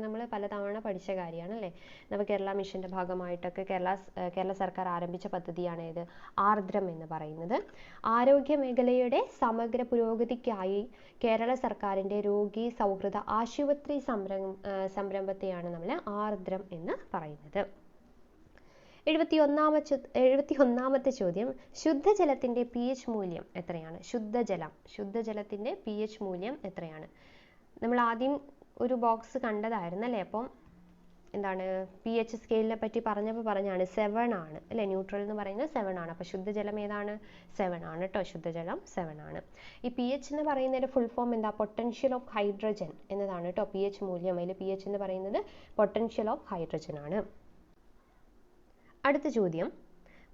നമ്മൾ പലതവണ പഠിച്ച കാര്യമാണ് അല്ലേ? നവകേരള മിഷന്റെ ഭാഗമായിട്ടൊക്കെ കേരള സർക്കാർ ആരംഭിച്ച പദ്ധതിയാണ് ഇത് ആർദ്രം എന്ന് പറയുന്നത്. ആരോഗ്യ മേഖലയുടെ സമഗ്ര പുരോഗതിക്കായി കേരള സർക്കാരിന്റെ രോഗി സൗഹൃദ ആശുപത്രി സംരംഭത്തെയാണ് നമ്മൾ ആർദ്രം എന്ന് പറയുന്നത്. 71ാമത്തെ ചോദ്യം, ശുദ്ധജലത്തിന്റെ pH മൂല്യം എത്രയാണ്? ശുദ്ധജലത്തിന്റെ pH മൂല്യം എത്രയാണ്? നമ്മൾ ആദ്യം ഒരു ബോക്സ് കണ്ടതായിരുന്നു അല്ലേ? അപ്പം എന്താണ് pH സ്കെയിലിനെ പറ്റി പറഞ്ഞാണ് 7 ആണ് അല്ലേ? ന്യൂട്രൽ എന്ന് പറയുന്നത് 7 ആണ്. അപ്പോൾ ശുദ്ധജലം ഏതാണ്? 7 ആണ് കേട്ടോ, ശുദ്ധജലം 7 ആണ്. ഈ pH എന്ന് പറയുന്നതിന്റെ ഫുൾ ഫോം എന്താ? പൊട്ടൻഷ്യൽ ഓഫ് ഹൈഡ്രജൻ എന്നതാണ് കേട്ടോ pH മൂല്യം. അതിൽ pH എന്ന് പറയുന്നത് പൊട്ടൻഷ്യൽ ഓഫ് ഹൈഡ്രജൻ ആണ്. അടുത്ത ചോദ്യം,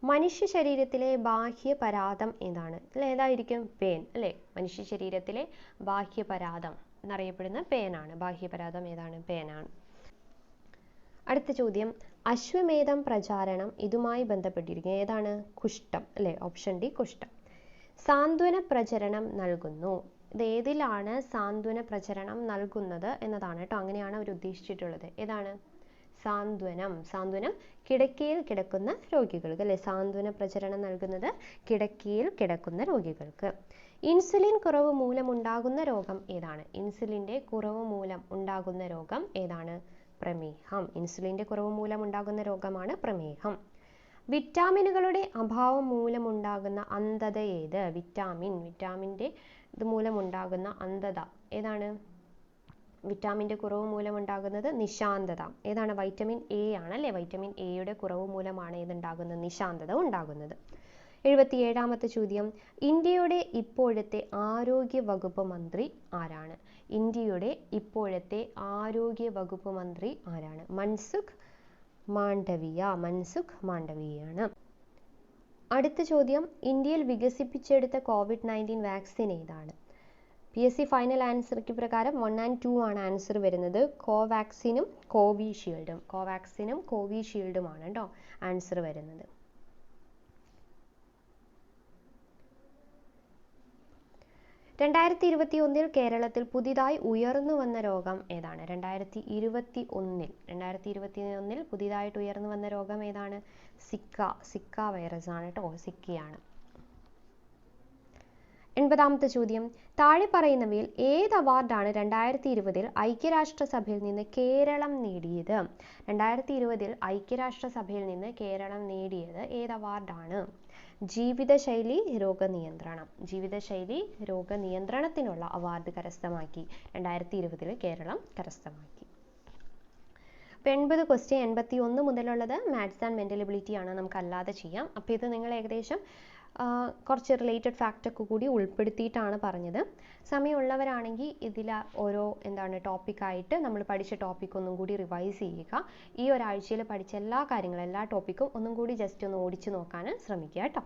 മനുഷ്യ ശരീരത്തിലെ ബാഹ്യപരാതം ഏതാണ്? ഇതിൽ ഏതായിരിക്കും? പേൻ അല്ലേ? മനുഷ്യ ശരീരത്തിലെ ബാഹ്യപരാതം എന്നറിയപ്പെടുന്ന പേനാണ്. ബാഹ്യപരാതം ഏതാണ്? പേനാണ്. അടുത്ത ചോദ്യം, അശ്വമേധം പ്രചാരണം ഇതുമായി ബന്ധപ്പെട്ടിരിക്കുന്നത് ഏതാണ്? കുഷ്ഠം അല്ലേ? ഓപ്ഷൻ ഡി കുഷ്ഠം. സാന്ത്വന പ്രചരണം നൽകുന്നു. ഇത് ഏതിലാണ് സാന്ത്വന പ്രചരണം നൽകുന്നത് എന്നതാണ് കേട്ടോ. അങ്ങനെയാണ് അവർ ഉദ്ദേശിച്ചിട്ടുള്ളത്. ഏതാണ്? സാന്ത്വനം കിടക്കയിൽ കിടക്കുന്ന രോഗികൾക്ക് അല്ലെ? സാന്ത്വന പ്രചരണം നൽകുന്നത് കിടക്കയിൽ കിടക്കുന്ന രോഗികൾക്ക്. ഇൻസുലിൻ കുറവ് മൂലം ഉണ്ടാകുന്ന രോഗം ഏതാണ്? ഇൻസുലിന്റെ കുറവ് മൂലം ഉണ്ടാകുന്ന രോഗം ഏതാണ്? പ്രമേഹം. ഇൻസുലിന്റെ കുറവ് മൂലം ഉണ്ടാകുന്ന രോഗമാണ് പ്രമേഹം. വിറ്റാമിനുകളുടെ അഭാവം മൂലമുണ്ടാകുന്ന അന്ധത ഏത്? വിറ്റാമിന്റെ ഇത് മൂലമുണ്ടാകുന്ന അന്ധത ഏതാണ്? വിറ്റാമിൻ്റെ കുറവ് മൂലമുണ്ടാകുന്നത് നിശാന്തത. ഏതാണ്? വൈറ്റമിൻ എ ആണ് അല്ലേ? വൈറ്റമിൻ എയുടെ കുറവ് മൂലമാണ് ഇതുണ്ടാകുന്നത്, നിശാന്തത ഉണ്ടാകുന്നത്. 77ാമത്തെ ചോദ്യം, ഇന്ത്യയുടെ ഇപ്പോഴത്തെ ആരോഗ്യ വകുപ്പ് മന്ത്രി ആരാണ്? ഇന്ത്യയുടെ ഇപ്പോഴത്തെ ആരോഗ്യ വകുപ്പ് മന്ത്രി ആരാണ്? മൻസുഖ് മാണ്ഡവ്യയാണ്. അടുത്ത ചോദ്യം, ഇന്ത്യയിൽ വികസിപ്പിച്ചെടുത്ത കോവിഡ്-19 വാക്സിൻ ഏതാണ്? PSC ഫൈനൽ ആൻസർക്ക് പ്രകാരം 1 and 2 ആണ് ആൻസർ വരുന്നത്. കോവാക്സിനും കോവിഷീൽഡുമാണ് കേട്ടോ ആൻസർ വരുന്നത്. 2021 കേരളത്തിൽ പുതിയതായി ഉയർന്നു വന്ന രോഗം ഏതാണ്? 2021 പുതിയതായിട്ട് ഉയർന്നു വന്ന രോഗം ഏതാണ്? സിക്ക വൈറസ് ആണ് കേട്ടോ, സിക്കയാണ്. 80ാമത്തെ ചോദ്യം, താഴെ പറയുന്നവയിൽ ഏത് അവാർഡാണ് 2020 ഐക്യരാഷ്ട്രസഭയിൽ നിന്ന് കേരളം നേടിയത്? 2020 ഐക്യരാഷ്ട്രസഭയിൽ നിന്ന് കേരളം നേടിയത് ഏത് അവാർഡാണ്? ജീവിതശൈലി രോഗനിയന്ത്രണത്തിനുള്ള അവാർഡ് കരസ്ഥമാക്കി 2020 കേരളം കരസ്ഥമാക്കി. അപ്പോൾ 80 ക്വസ്റ്റ്യൻ 81 മുതലുള്ളത് മാത്സ് ആൻഡ് മെൻ്റൽ എബിലിറ്റി ആണ്, നമുക്കല്ലാതെ ചെയ്യാം. അപ്പോൾ ഇത് നിങ്ങൾ ഏകദേശം കുറച്ച് റിലേറ്റഡ് ഫാക്റ്റൊക്കെ കൂടി ഉൾപ്പെടുത്തിയിട്ടാണ് പറഞ്ഞത്. സമയമുള്ളവരാണെങ്കിൽ ഇതിൽ ഓരോ ടോപ്പിക്കായിട്ട് നമ്മൾ പഠിച്ച ടോപ്പിക് ഒന്നും കൂടി റിവൈസ് ചെയ്യുക. ഈ ഒരാഴ്ചയിൽ പഠിച്ച എല്ലാ കാര്യങ്ങളും എല്ലാ ടോപ്പിക്കും ഒന്നും കൂടി ജസ്റ്റ് ഒന്ന് ഓടിച്ച് നോക്കാൻ ശ്രമിക്കുക കേട്ടോ.